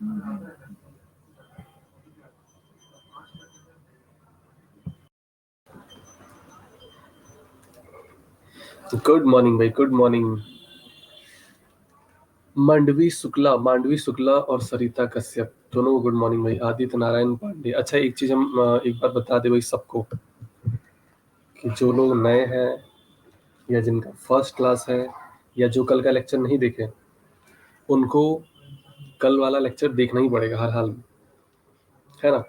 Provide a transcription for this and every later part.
Good morning भाई, good morning. Mandvi Shukla और सरिता कश्यप दोनों को गुड मॉर्निंग भाई। आदित्य नारायण पांडे। अच्छा, एक चीज हम एक बार बता दे भाई सबको कि जो लोग नए हैं या जिनका फर्स्ट क्लास है या जो कल का लेक्चर नहीं देखे, उनको कल वाला लेक्चर देखना ही पड़ेगा हर हाल में, है ना।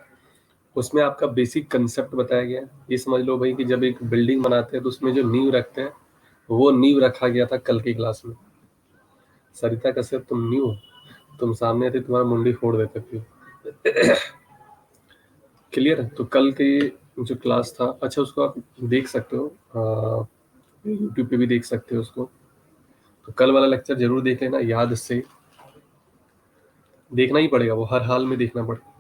उसमें आपका बेसिक कंसेप्ट बताया गया है। ये समझ लो भाई कि जब एक बिल्डिंग बनाते हैं तो उसमें जो नींव रखते हैं वो नींव रखा गया था कल की क्लास में। सरिता कश्यप तुम नींव हो, तुम सामने थे तुम्हारा मुंडी फोड़ देते थे। क्लियर है। तो कल की जो क्लास था, अच्छा उसको आप देख सकते हो, यूट्यूब पे भी देख सकते हो उसको। तो कल वाला लेक्चर जरूर देख लेना, याद से देखना ही पड़ेगा, वो हर हाल में देखना पड़ेगा।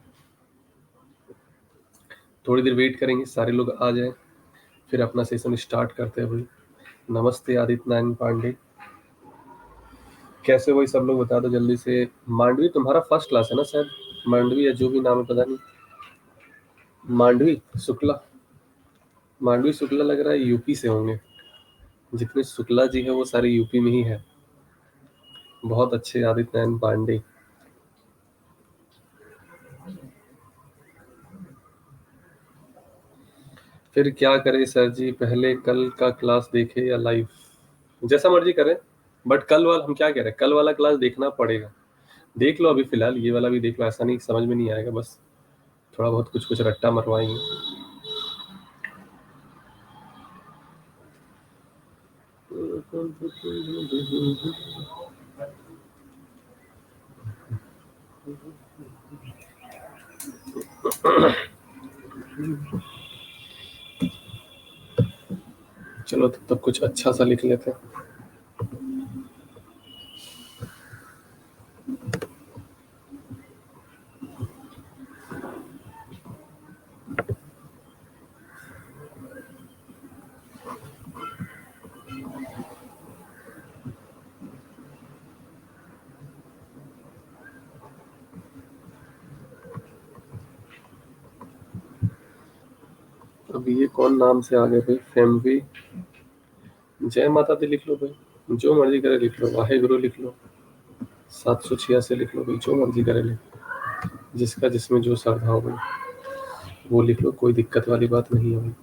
थोड़ी देर वेट करेंगे, सारे लोग आ जाए, फिर अपना सेशन स्टार्ट करते हैं भाई। नमस्ते आदित्य नारायण पांडे, कैसे हो भाई सब लोग बता दो जल्दी से। मांडवी तुम्हारा फर्स्ट क्लास है ना शायद, मांडवी या जो भी नाम है पता नहीं। मांडवी शुक्ला, मांडवी शुक्ला लग रहा है यूपी से होंगे। जितने शुक्ला जी है वो सारे यूपी में ही है। बहुत अच्छे आदित्य नारायण पांडे। फिर क्या करें सर जी, पहले कल का क्लास देखे या लाइव, जैसा मर्जी करें। बट कल वाला हम क्या कह रहे हैं, कल वाला क्लास देखना पड़ेगा। देख लो अभी फिलहाल, ये वाला भी देख लो, ऐसा नहीं समझ में नहीं आएगा, बस थोड़ा बहुत कुछ कुछ रट्टा मरवाएंगे। चलो तब तक कुछ अच्छा सा लिख लेते हैं। अब ये कौन नाम से आ गए भाई, फेमवी। जय माता दी लिख लो भाई, जो मर्जी करे लिख लो। वाहे गुरु लिख लो, 786 लिख लो भाई, जो मर्जी करे लिख, जिसका जिसमें जो श्रद्धा हो भाई वो लिख लो, कोई दिक्कत वाली बात नहीं है भाई।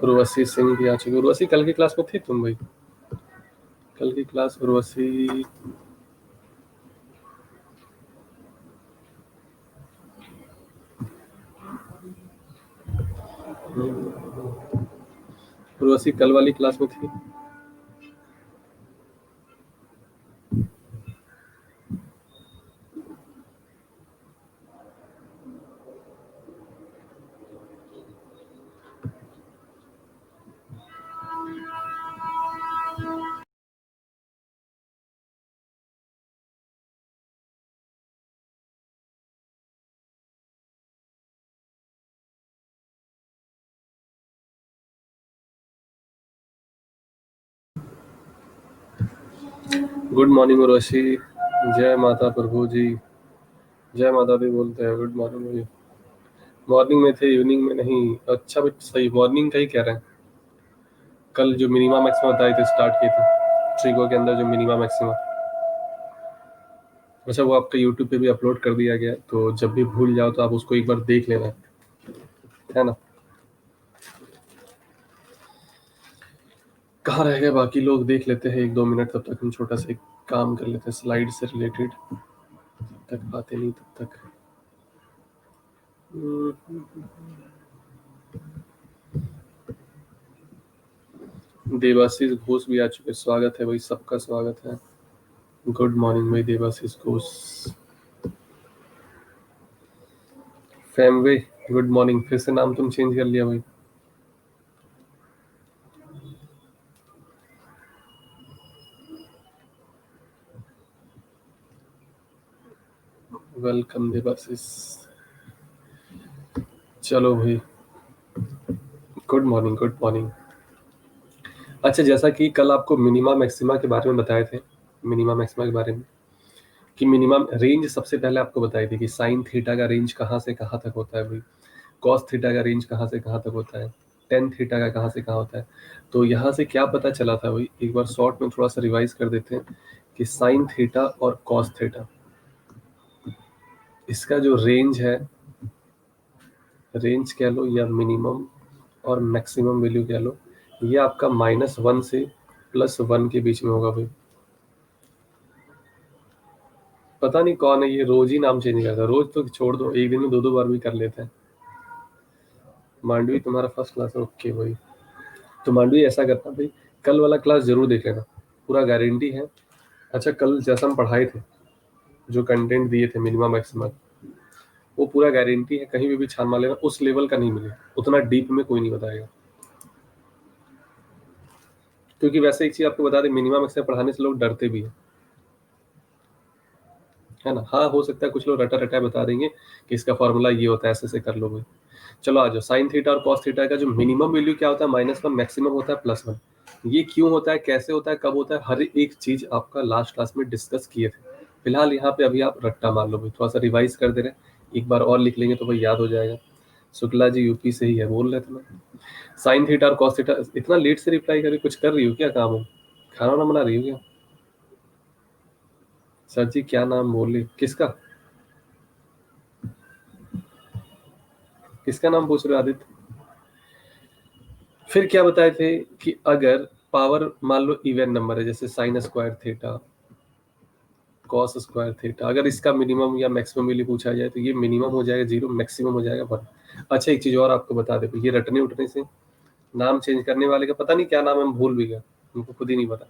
उर्वशी सिंह भी आ चुकी। उर्वशी कल की क्लास में थी तुम भाई, कल की क्लास उर्वशी। उर्वशी कल वाली क्लास में थी। गुड मॉर्निंग उर्वशी, जय माता प्रभु जी, जय माता दी बोलते हैं। गुड मॉर्निंग भाई। मॉर्निंग में थे, इवनिंग में नहीं। अच्छा भाई, सही मॉर्निंग का ही कह रहे हैं। कल जो मिनिमम मैक्सिमम बताए थे, स्टार्ट किए थे ट्रिगो के अंदर, जो मिनिमम मैक्सिमम। अच्छा, वो आपका यूट्यूब पे भी अपलोड कर दिया गया, तो जब भी भूल जाओ तो आप उसको एक बार देख लेना, है ना। कहाँ रह गए बाकी लोग, देख लेते हैं 1-2 मिनट, तब तक हम छोटा सा एक काम कर लेते हैं स्लाइड से रिलेटेड। जब तक आते नहीं तब तक। देवाशीष घोष भी आ चुके, स्वागत है भाई, सबका स्वागत है। गुड मॉर्निंग भाई देवाशीष घोष। फैमवे गुड मॉर्निंग। फिर से नाम तुम चेंज कर लिया भाई। वेलकम देवाशीष। चलो भाई, गुड मॉर्निंग, गुड मॉर्निंग। अच्छा, जैसा कि कल आपको मिनिमा मैक्सिमा के बारे में बताए थे, मिनिमा मैक्सिमा के बारे में, कि मिनिमम रेंज सबसे पहले आपको बताई थी कि साइन थीटा का रेंज कहाँ से कहाँ तक होता है भाई, कॉस थीटा का रेंज कहाँ से कहाँ तक होता है, टेन थीटा का कहाँ से कहाँ होता है। तो यहाँ से क्या पता चला था भाई, एक बार शॉर्ट में थोड़ा सा रिवाइज कर देते हैं कि साइन थीटा और कॉस थीटा, इसका जो रेंज है, रेंज कह लो या मिनिमम और मैक्सिमम वैल्यू कह लो, ये आपका -1 से +1 के बीच में होगा भाई। पता नहीं कौन है ये, रोज ही नाम चेंज करता है, रोज तो छोड़ दो, एक दिन में दो दो बार भी कर लेते हैं। मांडवी तुम्हारा फर्स्ट क्लास है, ओके भाई। तो मांडवी ऐसा करता भाई, कल वाला क्लास जरूर देख लेना, पूरा गारंटी है। अच्छा, कल जैसा हम पढ़ाए थे, जो कंटेंट दिए थे मिनिमम मैक्सिमम, वो पूरा गारंटी है, कहीं भी छान मार लेना, उस लेवल का नहीं मिलेगा, उतना डीप में कोई नहीं बताएगा। क्योंकि वैसे एक चीज आपको बता दें, मिनिमम मैक्सिमम पढ़ाने से लोग डरते भी है ना। हाँ, हो सकता है कुछ लोग रटा रटा बता देंगे कि इसका फॉर्मूला ये होता है, ऐसे ऐसे कर लो भाई। चलो आ जाओ, साइन थीटा और कॉस थीटा का जो मिनिमम वैल्यू क्या होता है, -1, मैक्सिमम होता है +1। ये क्यों होता है, कैसे होता है, कब होता है, हर एक चीज आपका लास्ट क्लास में डिस्कस किए थे। फिलहाल यहाँ पे अभी आप रट्टा मार लो भाई, थोड़ा सा रिवाइज कर दे रहे, एक बार और लिख लेंगे तो भाई याद हो जाएगा। शुक्ला जी यूपी से ही है, बोल रहे थे ना। साइन थीटा और कॉस थीटा, इतना लेट से रिप्लाई करी, कुछ कर रही हो क्या, काम हो, खाना वाना बना रही हो क्या? सर जी क्या नाम बोले, किसका, किसका नाम पूछ रहे हो आदित्य? फिर क्या बताए थे कि अगर पावर मान लो इवन नंबर है, जैसे sign square theta, cos square theta, अगर इसका मिनिमम या मैक्सिमम वैल्यू पूछा जाए तो ये मिनिमम हो जाएगा 0, मैक्सिमम हो जाएगा 1। अच्छा, एक चीज और आपको बता दे, ये रटने उठने से, नाम चेंज करने वाले का पता नहीं क्या नाम है, हम भूल भी गए, उनको खुद ही नहीं पता।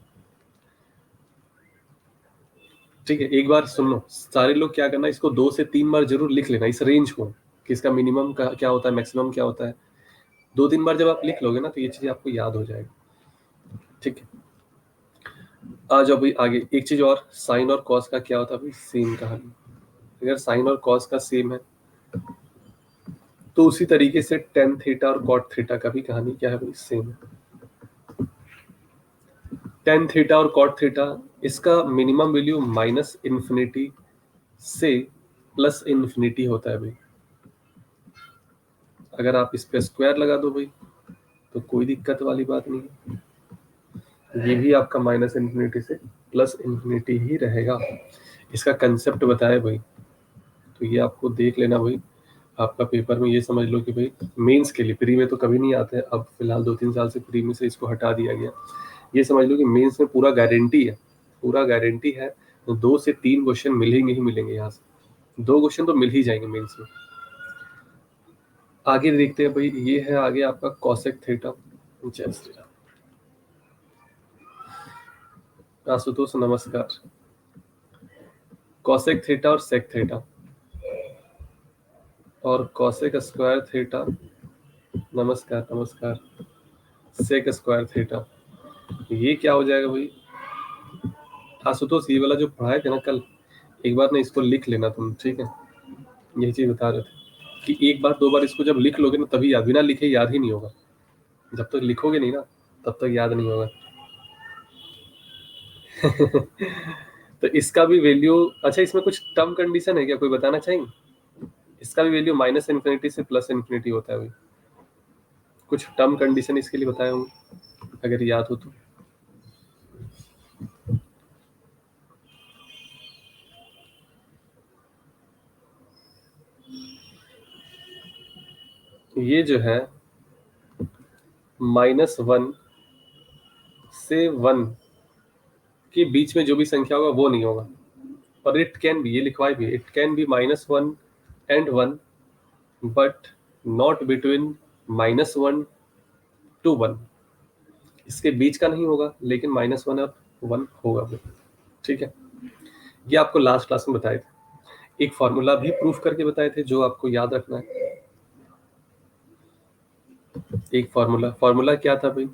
ठीक है, एक बार सुन लो, सारे लोग क्या करना, इसको 2 से 3 बार जरूर लिख लेना, इस रेंज को, कि इसका मिनिमम का क्या होता है, मैक्सिमम क्या होता है। 2-3 बार जब आप लिख लोगे ना, तो ये चीज आपको याद हो जाएगी। ठीक है, आ जाओ भाई आगे। एक चीज और, साइन और कॉस का क्या होता है भाई, सेम कहानी। अगर साइन और कॉस का सेम है, तो उसी तरीके से टेन थीटा और कॉट थीटा का भी कहानी क्या है भाई, सेम है। टेन थीटा और कॉट थीटा, इसका मिनिमम वैल्यू -इन्फिनिटी से +इन्फिनिटी होता है भाई। अगर आप इस पे स्क्वायर लगा दो भाई, तो कोई दिक्कत वाली बात नहीं है, ये भी आपका -इन्फिनिटी से +इन्फिनिटी ही रहेगा। इसका कंसेप्ट बताया भाई, तो ये आपको देख लेना भाई, आपका पेपर में ये समझ लो कि भाई मेंस के लिए, प्री में तो कभी नहीं आते हैं, अब फिलहाल 2-3 साल से प्री में से इसको हटा दिया गया। ये समझ लो कि मेंस में पूरा गारंटी है, पूरा गारंटी है। तो 2 से 3 क्वेश्चन मिलेंगे ही मिलेंगे, यहाँ से 2 क्वेश्चन तो मिल ही जाएंगे मेंस में। आगे देखते हैं भाई, ये है आगे आपका कॉसेक थीटा। जय श्री राम, आशुतोष नमस्कार। कॉसेक थीटा और सेक थीटा, और कॉसेक स्क्वायर थीटा, नमस्कार नमस्कार, सेक स्क्वायर थीटा, ये क्या हो जाएगा भाई। आशुतोष, ये वाला जो पढ़ाए थे ना कल, एक बार ना इसको लिख लेना तुम, ठीक है। यही चीज बता रहे थे कि एक बार 2 बार इसको जब लिख लोगे ना, तभी याद, बिना लिखे याद ही नहीं होगा। जब तक लिखोगे नहीं ना, तब तक याद नहीं होगा। तो इसका भी वैल्यू, अच्छा इसमें कुछ टर्म कंडीशन है क्या, कोई बताना चाहेंगे? इसका भी वैल्यू -इन्फिनिटी से +इन्फिनिटी होता है भाई। कुछ टर्म कंडीशन इसके लिए बताए होंगे, अगर याद हो तो। ये जो है -1 से 1 के बीच में जो भी संख्या होगा वो नहीं होगा। और इट कैन बी, ये लिखवाए भी, it can be -1 and 1, but not between -1 to 1। इसके बीच का नहीं होगा, लेकिन -1 और 1 होगा भाई। ठीक है, ये आपको लास्ट क्लास में बताए थे, एक फॉर्मूला भी प्रूफ करके बताए थे, जो आपको याद रखना है। एक फॉर्मूला, फॉर्मूला क्या था भाई,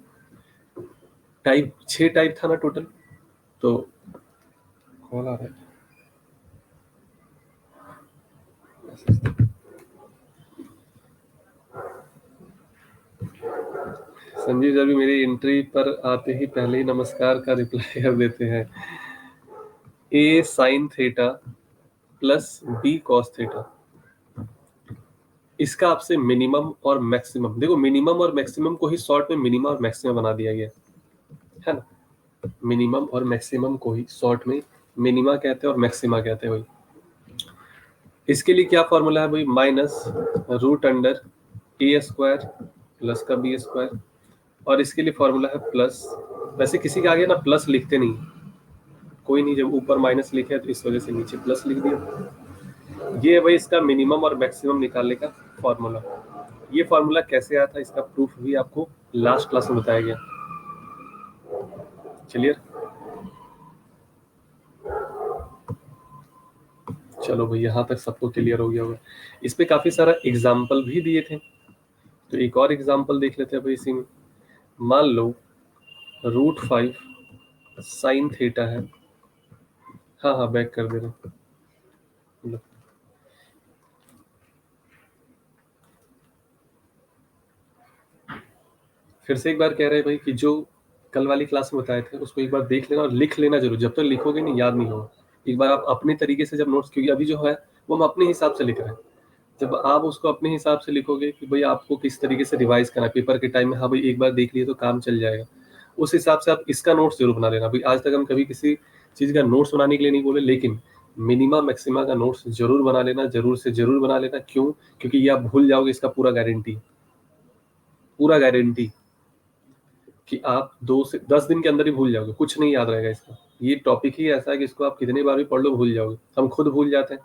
टाइप 6 टाइप था ना टोटल। तो कॉल आ रहा है, संजीव सर भी मेरी एंट्री पर आते ही पहले ही नमस्कार का रिप्लाई कर देते हैं। A sine theta plus B cos theta, इसका आपसे मिनिमम और मैक्सिमम, देखो मिनिमम और मैक्सिमम को ही शॉर्ट में मिनिमम और मैक्सिमम बना दिया गया है ना। मिनिमम और मैक्सिमम को ही शॉर्ट में मिनिमा कहते हैं और मैक्सिमा कहते हैं भाई। इसके लिए क्या फॉर्मूला है भाई, minus root under A square plus का बी स्क्वायर, और इसके लिए फॉर्मूला है प्लस। वैसे किसी के आगे ना प्लस लिखते नहीं, कोई नहीं, जब ऊपर माइनस लिखे है तो इस वजह से नीचे प्लस लिख दिया। ये है भाई इसका मिनिमम और मैक्सिमम निकालने का फॉर्मूला। ये फॉर्मूला कैसे आया था इसका प्रूफ भी आपको लास्ट क्लास में बताया गया। चलिए चलो भाई, यहाँ तक सबको क्लियर हो गया होगा। इस पे काफी सारा एग्जाम्पल भी दिए थे, तो एक और एग्जाम्पल देख लेते हैं भाई इसी में। मान लो √5 साइन थीटा है। हाँ हाँ बैक कर दे रहे, फिर से एक बार कह रहे हैं भाई कि जो कल वाली क्लास में बताए थे उसको एक बार देख लेना और लिख लेना जरूर, जब तक लिखोगे नहीं याद नहीं होगा। एक बार आप अपने तरीके से जब नोट्स, क्योंकि अभी जो है वो हम अपने हिसाब से लिख रहे हैं, जब आप उसको अपने हिसाब से लिखोगे कि भाई आपको किस तरीके से रिवाइज करना है पेपर के टाइम में, हाँ भाई एक बार देख लिए तो काम चल जाएगा, उस हिसाब से आप इसका नोट्स जरूर बना लेना भाई। आज तक हम कभी किसी चीज का नोट्स बनाने के लिए नहीं बोले, लेकिन मिनिमा मैक्सिमा का नोट्स जरूर बना लेना, जरूर से जरूर बना लेना। क्यों? क्योंकि ये आप भूल जाओगे, इसका पूरा गारंटी, पूरा गारंटी कि आप 2 से 10 दिन के अंदर ही भूल जाओगे, कुछ नहीं याद रहेगा इसका। ये टॉपिक ही ऐसा है कि इसको आप कितनी बार भी पढ़ लो भूल जाओगे। हम खुद भूल जाते हैं,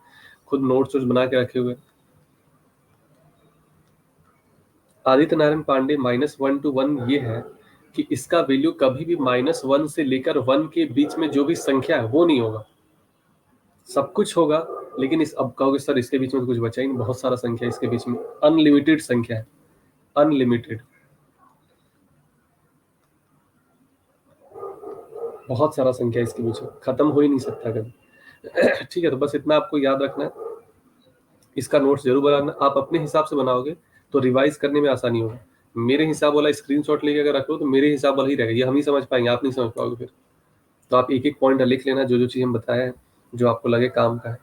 खुद नोट्स बना के रखे हुए। आदित्य नारायण पांडे -1 to 1 ये है कि इसका वैल्यू कभी भी -1 से लेकर 1 के बीच में जो भी संख्या है वो नहीं होगा, सब कुछ होगा। लेकिन इस, अब कहोगे सर इसके बीच में तो कुछ बचा ही नहीं, बहुत सारा संख्या इसके बीच में, अनलिमिटेड संख्या है, अनलिमिटेड, बहुत सारा संख्या इसके बीच में, खत्म हो ही नहीं सकता कभी। ठीक है, तो बस इतना आपको याद रखना है। इसका नोट्स जरूर बनाना, आप अपने हिसाब से बनाओगे तो रिवाइज करने में आसानी होगा। मेरे हिसाब वाला स्क्रीनशॉट लेके अगर रखो तो मेरे हिसाब वाला ही रहेगा, ये हम ही समझ पाएंगे, आप नहीं समझ पाओगे फिर। तो आप एक एक पॉइंट लिख लेना, जो जो चीज हम बताए हैं, जो आपको लगे काम का है।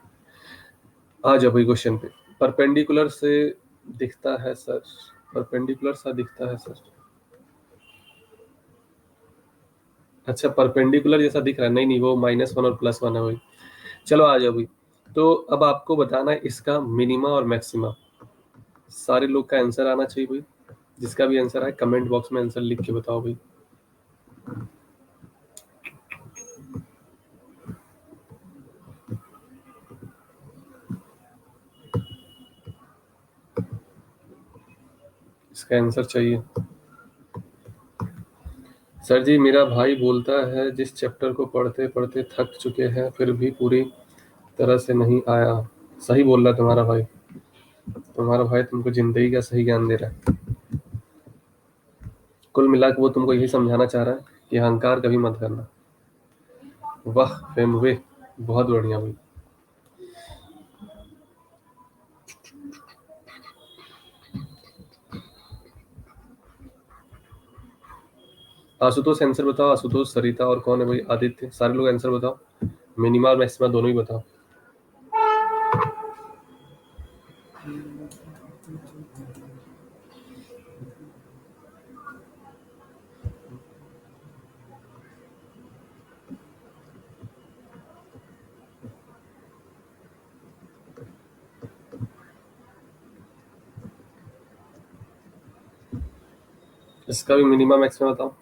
आ जाओ भाई क्वेश्चन पे। परपेंडिकुलर से दिखता है सर, परपेंडिकुलर सा दिखता है सर। अच्छा परपेंडिकुलर जैसा दिख रहा है, नहीं नहीं वो -1 और +1 है भाई। चलो आ जाओ भाई। तो अब आपको बताना है इसका मिनिमा और मैक्सिमा। सारे लोग का आंसर आना चाहिए भाई, जिसका भी आंसर आए कमेंट बॉक्स में आंसर लिख के बताओ भाई। इसका आंसर चाहिए। सर जी मेरा भाई बोलता है जिस चैप्टर को पढ़ते पढ़ते थक चुके हैं फिर भी पूरी तरह से नहीं आया। सही बोल रहा है तुम्हारा भाई, तुम्हारा भाई तुमको जिंदगी का सही ज्ञान दे रहा है। कुल मिला के वो तुमको यही समझाना चाह रहा है कि अहंकार कभी मत करना। वाह फेम वे, बहुत बढ़िया भाई। आशुतोष आंसर बताओ, आशुतोष, सरिता और कौन है भाई, आदित्य, सारे लोग आंसर बताओ। मिनिमा और मैक्सिमा दोनों ही बताओ। इसका भी मिनिमा मैक्सिमा बताओ।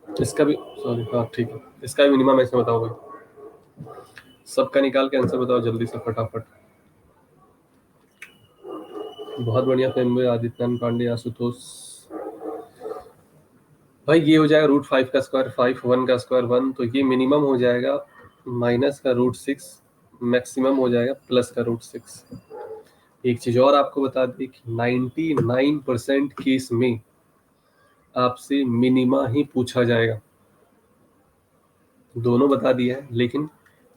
इसका भी, सॉरी हाँ ठीक है, इसका भी मिनिमा मैक्सिमा बताओ भाई। सबका निकाल के आंसर बताओ जल्दी से फटाफट। बहुत बढ़िया फेम वे, आदित्य पांडे, आशुतोष। भाई ये हो जाएगा √5 का स्क्वायर 5, 1 का स्क्वायर 1, तो ये मिनिमम हो जाएगा माइनस का √6, मैक्सिमम हो जाएगा प्लस का √6। एक चीज और आपको बता दें कि 99% केस में आपसे मिनिमा ही पूछा जाएगा। दोनों बता दिया है, लेकिन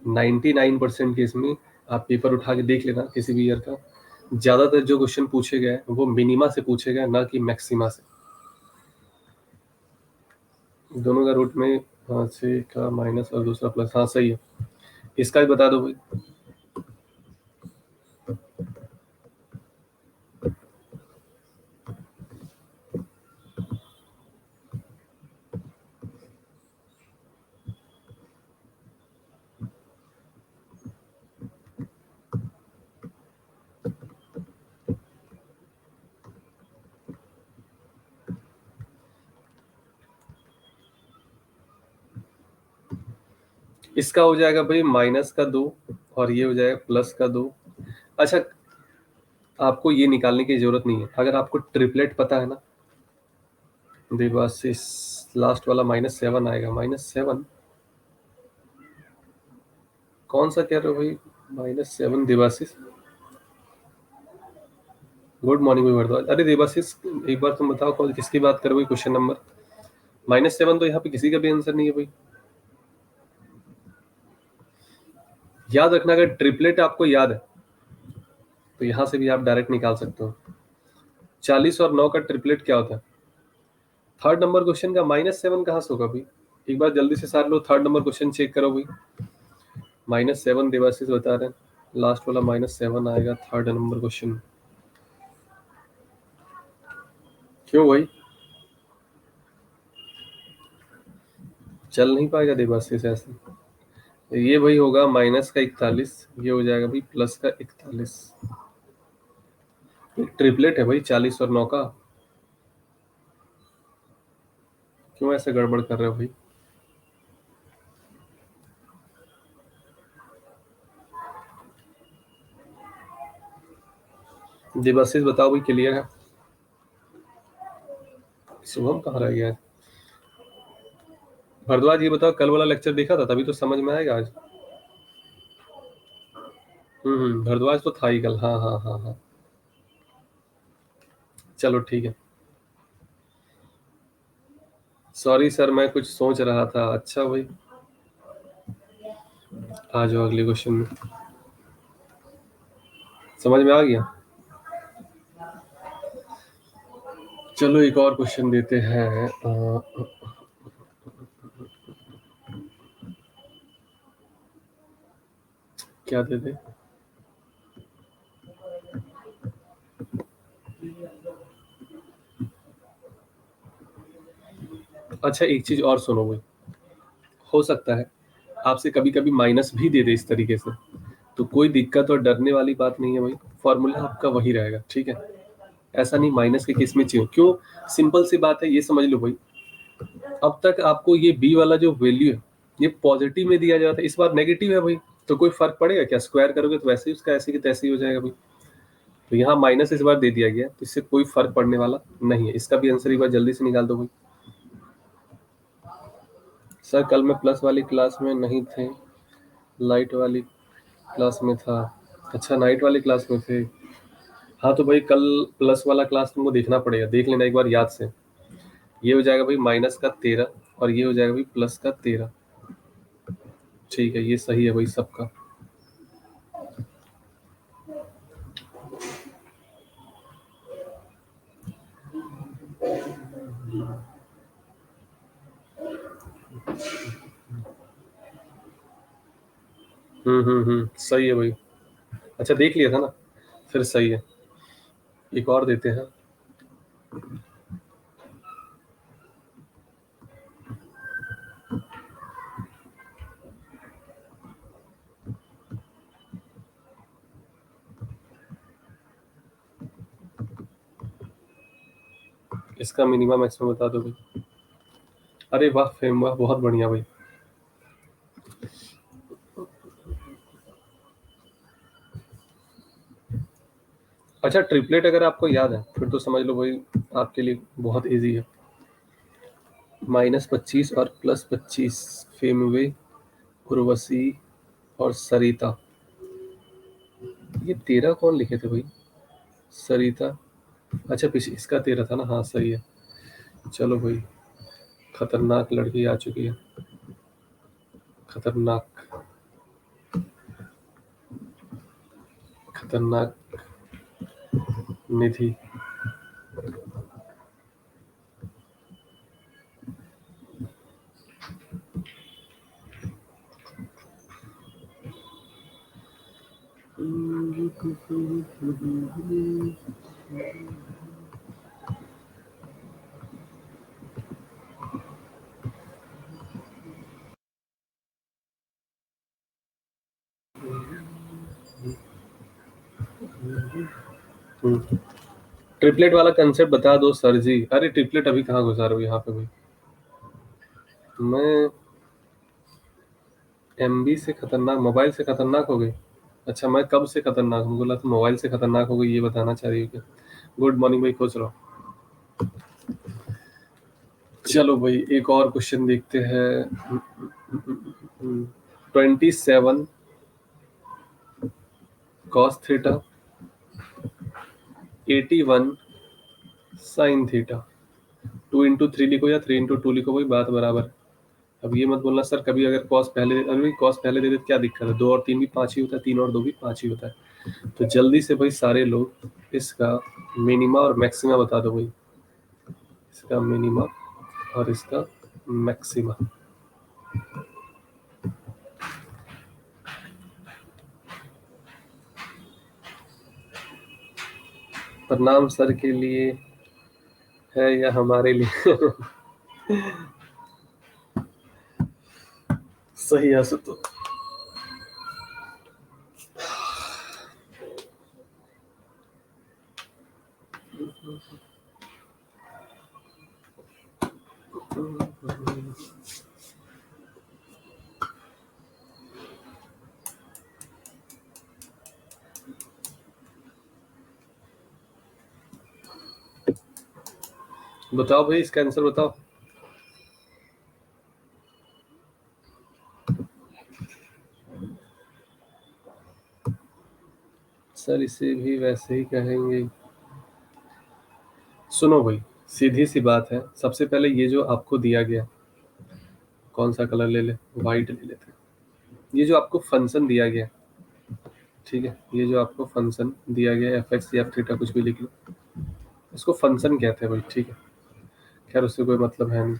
99% केस में आप पेपर उठा के देख लेना किसी भी ईयर का, ज्यादातर जो क्वेश्चन पूछे गए वो मिनिमा से पूछे गए, ना कि मैक्सिमा से। दोनों का रूट में 5 का माइनस और दूसरा प्लस, हाँ सही है। इसका भी बता दो भाई। इसका हो जाएगा भाई -2 और ये हो जाएगा +2। अच्छा, आपको ये निकालने की जरूरत नहीं है, अगर आपको ट्रिपलेट पता है ना, देवाशीष, लास्ट वाला -7 आएगा। -7 कौन सा कह रहे हो भाई? -7 देवाशीष, गुड मॉर्निंग भाई भरद्वाज। अरे देवाशीष, एक बार तुम बताओ कौन किसकी बात कर रहे हो? क्वेश्चन नंबर -7 तो यहाँ पे किसी का भी आंसर नहीं है भाई। याद रखना, अगर ट्रिपलेट आपको याद है तो यहां से भी आप डायरेक्ट निकाल सकते हो। 40 और 9 का ट्रिपलेट क्या होता है? थर्ड नंबर क्वेश्चन का -7 कहाँ से होगा भाई? एक बार जल्दी से सारे लोग थर्ड नंबर क्वेश्चन चेक करो भाई। -7 देवाशीष बता रहे हैं, लास्ट वाला -7 आएगा थर्ड नंबर क्वेश्चन। क्यों भाई, चल नहीं पाएगा देवाशीष ऐसे? ये भाई होगा -41, ये हो जाएगा भाई +41। ट्रिपलेट है भाई 40 और 9 का। क्यों ऐसे गड़बड़ कर रहे हो भाई? देवाशीष बताओ भाई, क्लियर है? शुभम कहाँ रह गया है? भरद्वाज ये बताओ, कल वाला लेक्चर देखा था तभी तो समझ में आएगा आज। भरद्वाज तो था ही कल, हाँ हाँ हाँ हाँ। चलो ठीक है। सॉरी सर, मैं कुछ सोच रहा था। अच्छा भाई, आ जाओ अगले क्वेश्चन में। समझ में आ गया? चलो एक और क्वेश्चन देते हैं। क्या दे दे? अच्छा, एक चीज और सुनो भाई, हो सकता है आपसे कभी कभी माइनस भी दे दे इस तरीके से, तो कोई दिक्कत और डरने वाली बात नहीं है भाई। फॉर्मूला आपका वही रहेगा, ठीक है? ऐसा नहीं माइनस के केस में चाहिए क्यों। सिंपल सी बात है, ये समझ लो भाई, अब तक आपको ये बी वाला जो वैल्यू है ये पॉजिटिव में दिया जाता है, इस बार नेगेटिव है भाई। तो कोई फर्क पड़ेगा क्या? स्क्वायर करोगे तो वैसे ही उसका ऐसे की तैसे ही हो जाएगा भाई। तो यहाँ माइनस इस बार दे दिया गया, तो इससे कोई फर्क पड़ने वाला नहीं है। इसका भी आंसर एक बार जल्दी से निकाल दो भाई। सर कल मैं प्लस वाली क्लास में नहीं थे, लाइट वाली क्लास में था। अच्छा, नाइट वाली क्लास में थे। हाँ तो भाई कल प्लस वाला क्लास तुमको देखना पड़ेगा, देख लेना एक बार याद से। ये हो जाएगा भाई -13 और ये हो जाएगा भाई +13। ठीक है, ये सही है भाई सबका। सही है भाई। अच्छा देख लिया था ना, फिर सही है। एक और देते हैं। इसका मिनिमम मैक्सिमम बता दो भाई। अरे वाह फेम, वाह बहुत बढ़िया भाई। अच्छा, ट्रिपलेट अगर आपको याद है फिर तो समझ लो भाई, आपके लिए बहुत इजी है। -25 और +25, फेमवे, उर्वशी और सरिता। ये 13 कौन लिखे थे भाई? सरिता। अच्छा पीछे इसका 13 था ना, हाँ सही है। चलो भाई, खतरनाक लड़की आ चुकी है, खतरनाक। खतरनाक निधि। ट्रिपलेट वाला कंसेप्ट बता दो सर जी। अरे ट्रिपलेट अभी कहाँ घुसा रहे हो यहाँ पे भाई। मैं एमबी से खतरनाक मोबाइल से खतरनाक हो गई। अच्छा मैं कब से खतरनाक हूँ? बोला तो मोबाइल से खतरनाक हो गई, ये बताना चाह रही हो क्या? गुड मॉर्निंग भाई, खुश रहो। चलो भाई एक और क्वेश्चन देखते हैं। 27 cos theta 81 sine theta. 2 into 3 लिखो या 3 into 2 लिखो भाई, बात बराबर है। अब ये मत बोलना सर कभी अगर कॉस पहले, अरे भाई कॉस पहले दे दे तो क्या दिक्कत है? 2 और 3 भी 5 ही होता है, 3 और 2 भी 5 ही होता है। तो जल्दी से भाई सारे लोग इसका मिनिमा और मैक्सिमा बता दो भाई। इसका मिनिमा और इसका मैक्सिमा। प्रणाम सर के लिए है या हमारे लिए? सही है तो। बताओ भाई इसका आंसर बताओ। सर इसे भी वैसे ही कहेंगे। सुनो भाई, सीधी सी बात है। सबसे पहले ये जो आपको दिया गया, कौन सा कलर ले ले, व्हाइट ले लेते हैं। ये जो आपको फंक्शन दिया गया, ठीक है, ये जो आपको फंक्शन दिया गया एफ एक्स या थीटा कुछ भी लिख लो, इसको फंक्शन कहते हैं भाई, ठीक है। खैर उससे कोई मतलब है नहीं।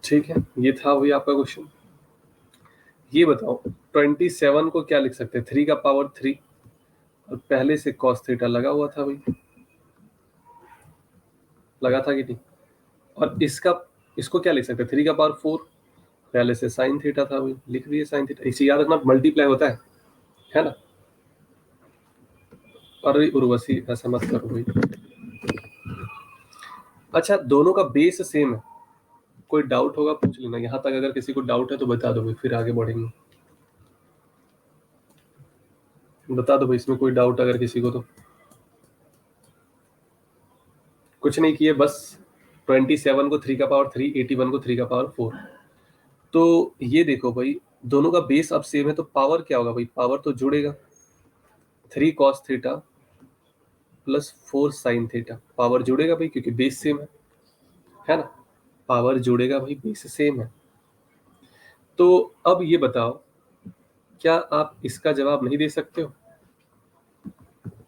ठीक है, ये था वही आपका क्वेश्चन। ये बताओ 27 को क्या लिख सकते हैं? 3 का पावर 3, और पहले से कॉस थीटा लगा हुआ था भाई, लगा था कि नहीं? और इसको क्या लिख सकते हैं? 3 का पावर 4, पहले से साइन थीटा था भाई, लिख दिए साइन थीटा। इसे याद रखना, मल्टीप्लाई होता है ना? अरे उर्वशी ऐसा मत करो भाई। अच्छा दोनों का बेस सेम है, कोई डाउट होगा पूछ लेना। यहाँ तक अगर किसी को डाउट है तो बता दो भाई, फिर आगे बढ़ेंगे। बता दो भाई इसमें कोई डाउट अगर किसी को तो। कुछ नहीं किए, बस 27 को 3 का पावर 3, 81 को 3 का पावर 4। तो ये देखो भाई, दोनों का बेस अब सेम है तो पावर क्या होगा भाई? पावर तो जुड़ेगा। 3 cos theta +4 sin theta, power जुड़ेगा भाई क्योंकि बेस सेम है ना? पावर जुड़ेगा भाई, बेस सेम है। तो अब ये बताओ, क्या आप इसका जवाब नहीं दे सकते हो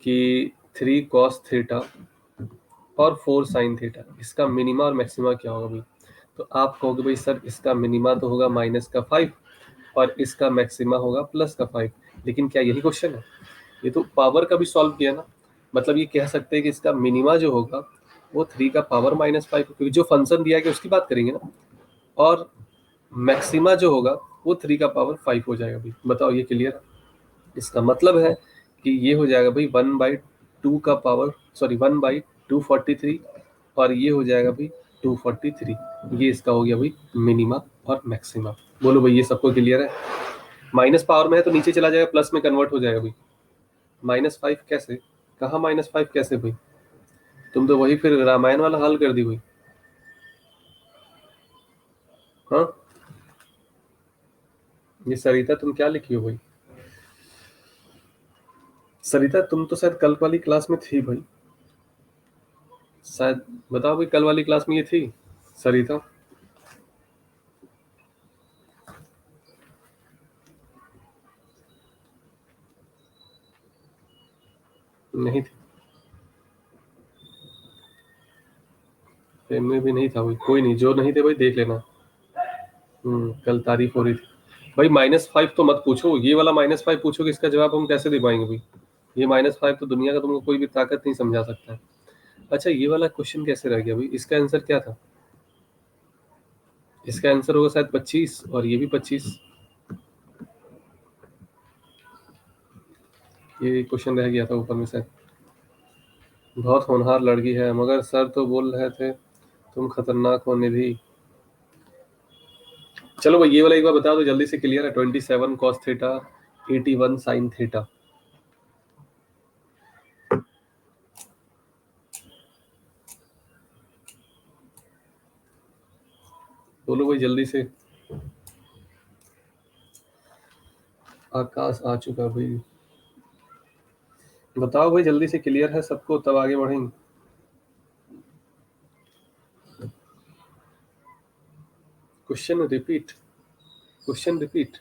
कि 3 cos थीटा और 4 sin थीटा, इसका मिनिमा और मैक्सिमा क्या होगा भाई? तो आप कहोगे भाई सर इसका मिनिमा तो होगा -5 और इसका मैक्सिमा होगा +5। लेकिन क्या यही क्वेश्चन है? ये तो पावर का भी सॉल्व किया ना। मतलब ये कह सकते हैं कि इसका मिनिमा जो होगा वो 3 का पावर -5, क्योंकि जो फंक्शन दिया गया उसकी बात करेंगे ना। और मैक्सिमा जो होगा वो 3 का पावर 5 हो जाएगा भाई। बताओ ये क्लियर है? इसका मतलब है कि ये हो जाएगा भाई 1/243, और ये हो जाएगा भाई 243। ये इसका हो गया भाई मिनिमा और मैक्सिमा। बोलो भाई ये सबको क्लियर है? माइनस पावर में है तो नीचे चला जाएगा, प्लस में कन्वर्ट हो जाएगा भाई। -5 कैसे? कहाँ -5 कैसे भाई? तुम तो वही फिर रामायण वाला हल कर दी भाई। हाँ, ये सरिता तुम क्या लिखी हो भाई? सरिता तुम तो शायद कल वाली क्लास में थी भाई, शायद। बताओ भाई कल वाली क्लास में ये थी सरिता? नहीं थी, में भी नहीं था भाई, कोई नहीं, जो नहीं थे भाई देख लेना। कल तारीफ हो रही थी भाई। -5 तो मत पूछो, ये वाला -5 पूछोगे, इसका जवाब हम कैसे दे पाएंगे भाई। ये -5 तो दुनिया का तुमको कोई भी ताकत नहीं समझा सकता है। अच्छा, ये वाला क्वेश्चन कैसे रह गया भाई, इसका आंसर क्या था? इसका आंसर होगा शायद 25, और ये भी 25। ये क्वेश्चन रह गया था ऊपर में शायद। बहुत होनहार लड़की है, मगर सर तो बोल रहे थे तुम खतरनाक हो निधि। चलो भाई, ये वाला एक बार बता दो जल्दी से, क्लियर है? 27 कॉस थीटा, 81 साइन थीटा। बोलो भाई जल्दी से। आकाश आ चुका भाई। बताओ भाई जल्दी से, क्लियर है सबको, तब आगे बढ़ेंगे। Question repeat, question repeat.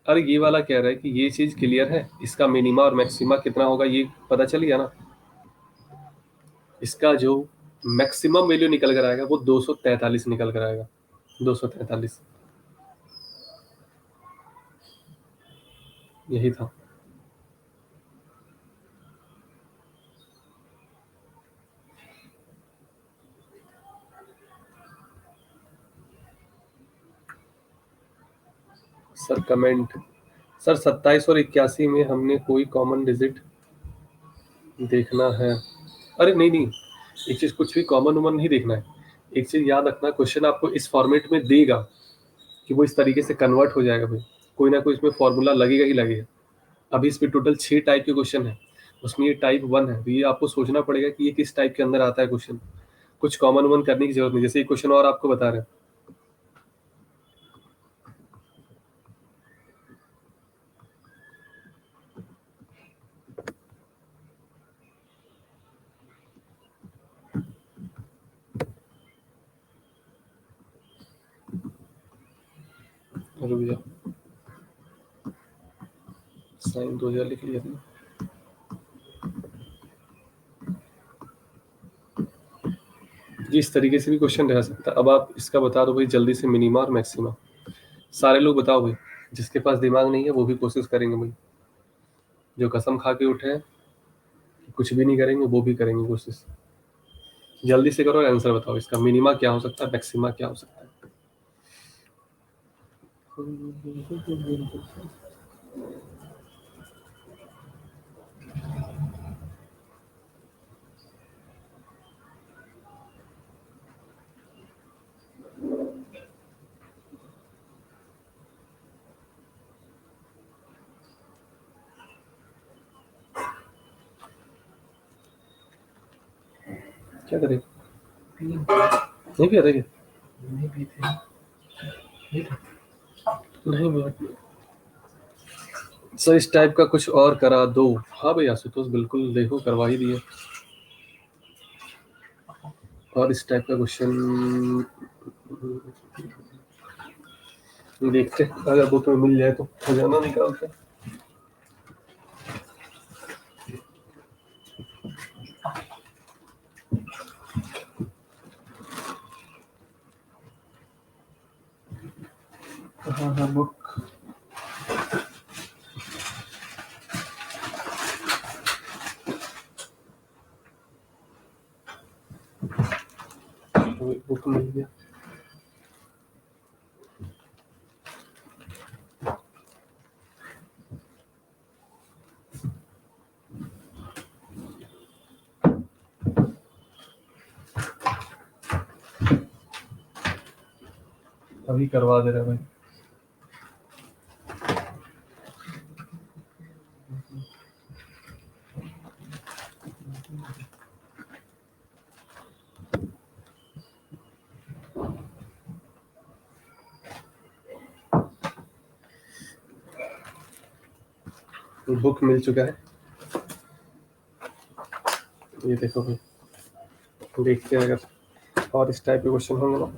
अरे ये वाला कह रहा है कि ये चीज क्लियर है, इसका मिनिमा और मैक्सिमा कितना होगा ये पता चल गया ना। इसका जो मैक्सिमम वैल्यू निकल कर आएगा वो 243 निकल कर आएगा। 243, यही था। सर कमेंट, सर 27 और 81 में हमने कोई कॉमन डिजिट देखना है। अरे नहीं नहीं, एक चीज, कुछ भी कॉमन वमन नहीं देखना है। एक चीज याद रखना, क्वेश्चन आपको इस फॉर्मेट में देगा कि वो इस तरीके से कन्वर्ट हो जाएगा भाई। कोई ना कोई इसमें फॉर्मूला लगेगा ही लगेगा। अभी इस पे टोटल 6 टाइप के क्वेश्चन है, उसमें ये टाइप 1 है, तो ये आपको सोचना पड़ेगा कि ये किस टाइप के अंदर आता है क्वेश्चन। कुछ कॉमन वन करने की जरूरत नहीं, जैसे ये क्वेश्चन और आपको बता रहे हैं। रुक जाओ, साइन 2000 लिख लिया था। जी इस तरीके से भी क्वेश्चन रह सकता है। अब आप इसका बता दो भाई जल्दी से, मिनिमा और मैक्सिमा। सारे लोग बताओ भाई, जिसके पास दिमाग नहीं है वो भी कोशिश करेंगे भाई। जो कसम खा के उठे हैं कि कुछ भी नहीं करेंगे, वो भी करेंगे कोशिश। जल्दी से करो और आंसर बताओ, इसका मिनिमा क्या हो सकता है, मैक्सिमा क्या हो सकता है। क्या करें, नहीं भी आता क्या? नहीं भी थे, नहीं भी। सर इस टाइप का कुछ और करा दो। हाँ भाई आशुतोष, बिल्कुल देखो करवा ही दिए। और इस टाइप का क्वेश्चन देखते हैं, अगर वो तुम्हें मिल जाए तो खजाना निकालते हैं। हाँ हाँ बुक, बुक मिल गया। अभी करवा दे रहा भाई। बुक मिल चुका है, ये देखो भाई। देखते हैं, अगर और इस टाइप के क्वेश्चन होंगे ना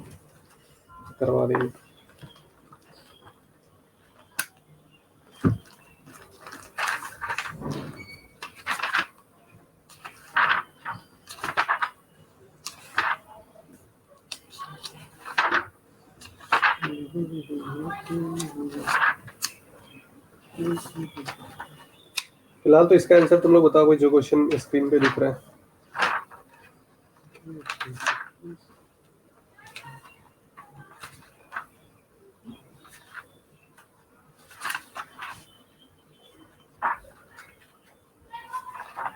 करवा देंगे। फिलहाल तो इसका आंसर तुम लोग बताओ, कोई जो क्वेश्चन स्क्रीन पे दिख रहा है।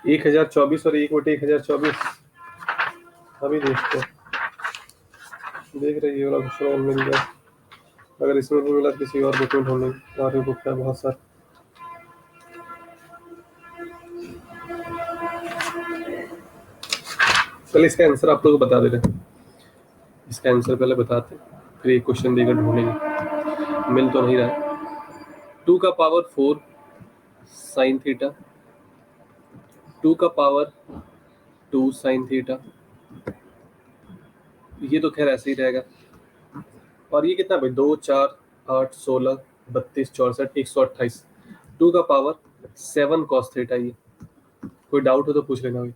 1024 और 1/1024। अभी देखते हैं, देख रहे ये वाला क्वेश्चन मिल जाए। अगर इसमें नहीं मिला किसी और बुक में ढूंढेंगे, और भी बुक है बहुत सारे। चलिए इसका आंसर आप लोग बता दे रहे हैं। इसका आंसर पहले बताते हैं, फिर एक क्वेश्चन देकर ढूंढेंगे। मिल तो नहीं रहा। 2 का पावर 4 साइन थीटा, 2 का पावर 2 साइन थीटा, ये तो खैर ऐसे ही रहेगा। और ये कितना भाई, 2 4 8 16 32 64 128, 2 का पावर 7 कॉस थीटा। ये कोई डाउट हो तो पूछ लेना भाई।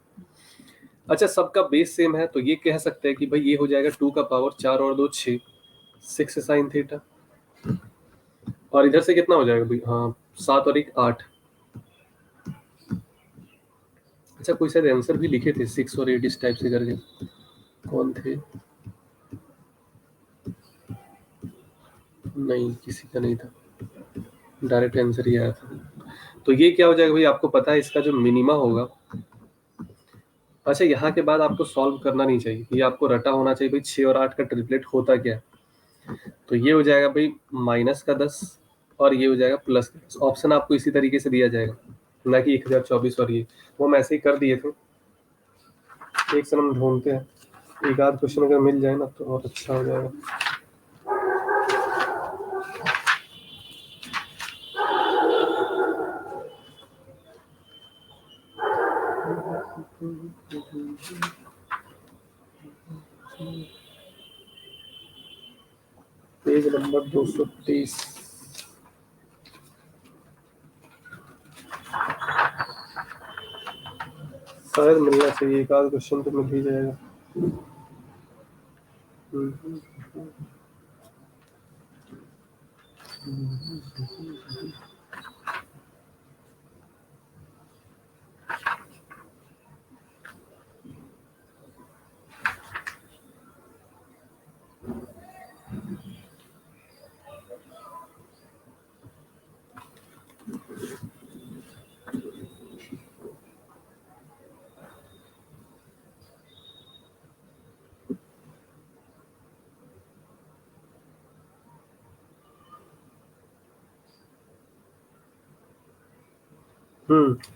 अच्छा, सबका बेस सेम है तो ये कह सकते हैं कि भाई ये हो जाएगा 2 का पावर 4 और 2 6, 6 साइन थीटा। और इधर से कितना हो जाएगा भाई, हाँ 7 और 1 8। अच्छा, कोई शायद आंसर भी लिखे थे 6 और 8 इस टाइप से करके, कौन थे? नहीं, किसी का नहीं था, डायरेक्ट आंसर ही आया था। तो ये क्या हो जाएगा भाई, आपको पता है इसका जो मिनिमा होगा। अच्छा, यहाँ के बाद आपको सॉल्व करना नहीं चाहिए, ये आपको रटा होना चाहिए भाई 6 और 8 का ट्रिपलेट होता क्या है। तो ये हो जाएगा भाई -10 और ये हो जाएगा +10। ऑप्शन आपको इसी तरीके से दिया जाएगा, ना कि 1024। और ये वो हम ऐसे ही कर दिए थे। एक से हम ढूंढते हैं, एक आध क्वेश्चन अगर मिल जाए ना तो बहुत अच्छा हो जाएगा। Page number 223। शायद मिलना चाहिए, एक आध क्वेश्चन तो मिल ही जाएगा।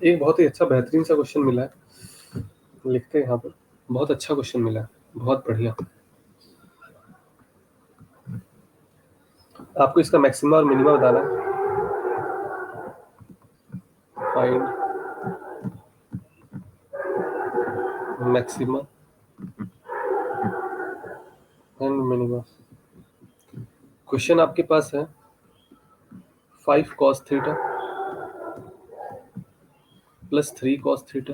एक बहुत ही अच्छा बेहतरीन सा क्वेश्चन मिला है, लिखते हैं यहाँ पर। बहुत अच्छा क्वेश्चन मिला है, बहुत बढ़िया। आपको इसका मैक्सिमा और मिनिमा बताना है। Find maxima and minima. Question आपके पास है 5 cos theta plus 3 cos theta.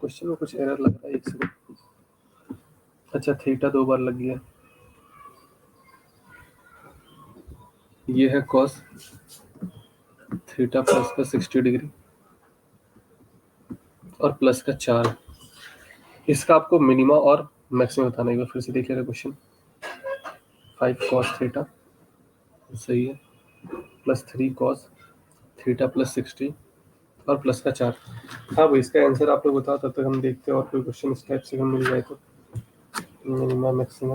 Question में कुछ एरर लग रहा है, एक सेकंड। अच्छा, थीटा 2 बार लग गया। ये है cos थीटा प्लस का 60 डिग्री और प्लस का 4। इसका आपको मिनिमा और मैक्सिमम बताना है। एक बार फिर से देख लेना क्वेश्चन। 5 cos थीटा सही है, प्लस 3 cos थीटा प्लस 60 और प्लस का 4। हाँ भाई, इसका आंसर आप लोग बताओ, तब तक हम देखते हैं और कोई क्वेश्चन इस टाइप से हम मिल जाए तो। मिनिमा मैक्सिमा,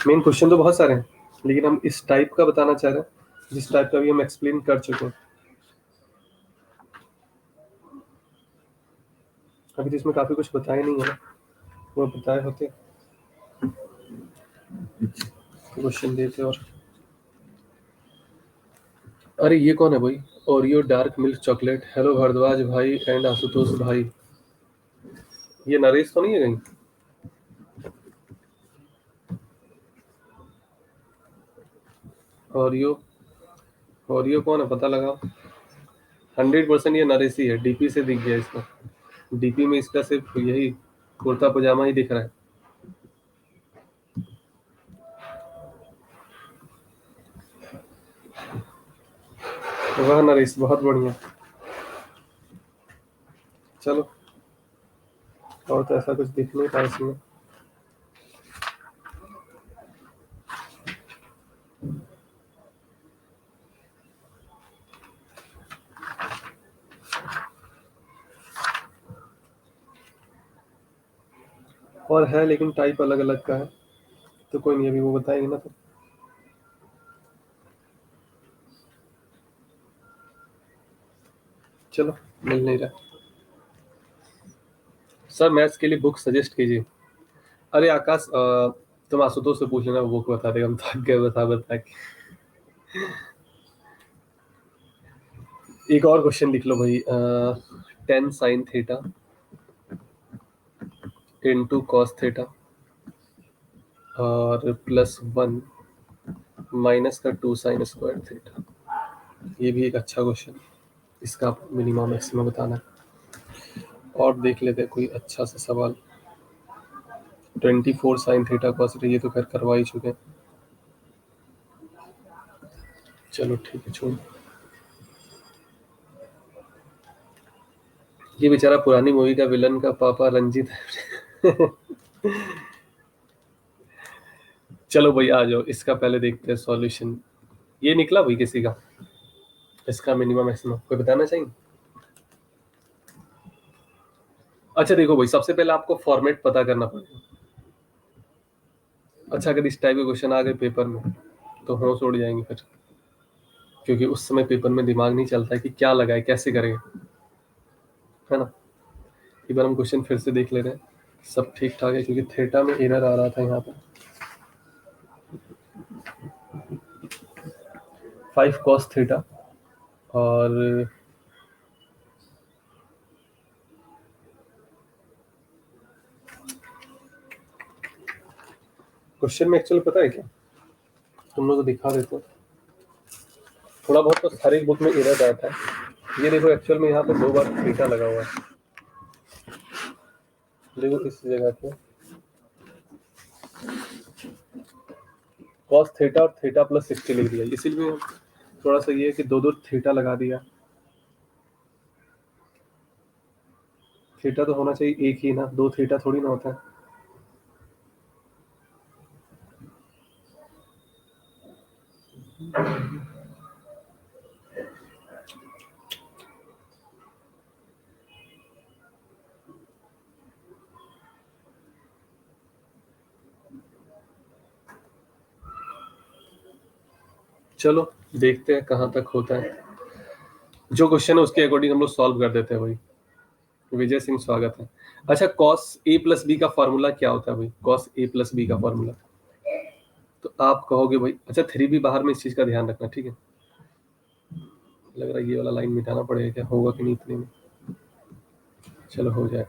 मेन क्वेश्चन तो बहुत सारे हैं, लेकिन हम इस टाइप का बताना चाह रहे हैं जिस टाइप का भी हम एक्सप्लेन कर चुके हैं। अभी तो इसमें काफी कुछ बताया नहीं है ना, वो बताए होते क्वेश्चन देते। और अरे ये कौन है भाई, Oreo dark milk chocolate. Hello Bharadwaj भाई एंड आशुतोष भाई, ये नरेश तो नहीं है कहीं? हॉरियो कौन है, पता लगाओ। 100% ये नरेशी है, डीपी से दिख गया इसका। डीपी में इसका सिर्फ यही कुर्ता पजामा ही दिख रहा है। वह नरेश बहुत बढ़िया। चलो, और तो ऐसा कुछ दिख नहीं रहा इसमें। और है लेकिन टाइप अलग अलग का है, तो कोई नहीं, अभी वो बताएंगे ना। तो चलो, मिल नहीं रहा। सर मैथ्स के लिए बुक सजेस्ट कीजिए। अरे आकाश, तुम आशुतोष से पूछ लेना, वो बुक बता देगा, हम थक गए बता बता के। एक और क्वेश्चन लिख लो भाई। 10 sin theta into cos theta और +1 माइनस का 2 sin² थीटा। ये भी एक अच्छा क्वेश्चन है, इसका मिनिमम मैक्सिमम बताना है। और देख लेते हैं कोई अच्छा सा सवाल। 24 sin थीटा कॉस थीटा, ये तो खैर करवा ही चुके हैं। चलो ठीक है, छोड़। ये बेचारा पुरानी मूवी का विलन का पापा रंजीत है। चलो भाई आ जाओ, इसका पहले देखते हैं सॉल्यूशन। ये निकला भाई किसी का, इसका मिनिमम मैक्सिमम कोई बताना चाहिए। अच्छा देखो भाई, सबसे पहले आपको फॉर्मेट पता करना पड़ेगा। अच्छा, अगर इस टाइप के क्वेश्चन आ गए पेपर में तो होश उड़ जाएंगे फिर, क्योंकि उस समय पेपर में दिमाग नहीं चलता है कि क्या लगाए कैसे करें, है ना। एक बार हम क्वेश्चन फिर से देख ले रहे हैं, सब ठीक ठाक है, क्योंकि थीटा में एरर आ रहा था यहाँ पर। 5 cos थीटा और क्वेश्चन में एक्चुअली पता है क्या, तुम लोग को दिखा देते हो। थोड़ा बहुत तो हर एक बुक में एरर आता है। ये देखो, एक्चुअल में यहाँ पे 2 बार थीटा लगा हुआ है। देखो इस जगह पे कॉस थीटा और थीटा प्लस 60 लिख दिया, इसीलिए थोड़ा सा ये है कि दो दो थीटा लगा दिया। थीटा तो होना चाहिए एक ही ना, 2 थीटा थोड़ी ना होता है। चलो देखते हैं कहाँ तक होता है। जो क्वेश्चन है उसके अकॉर्डिंग हम लोग सॉल्व कर देते हैं भाई। विजय सिंह स्वागत है। अच्छा, कॉस ए प्लस बी का फॉर्मूला क्या होता है भाई? कॉस ए प्लस बी का फॉर्मूला, तो आप कहोगे भाई, अच्छा 3b बाहर में, इस चीज का ध्यान रखना, ठीक है। लग रहा है ये वाला लाइन मिटाना पड़ेगा, क्या होगा कि नहीं इतने में। चलो हो जाए,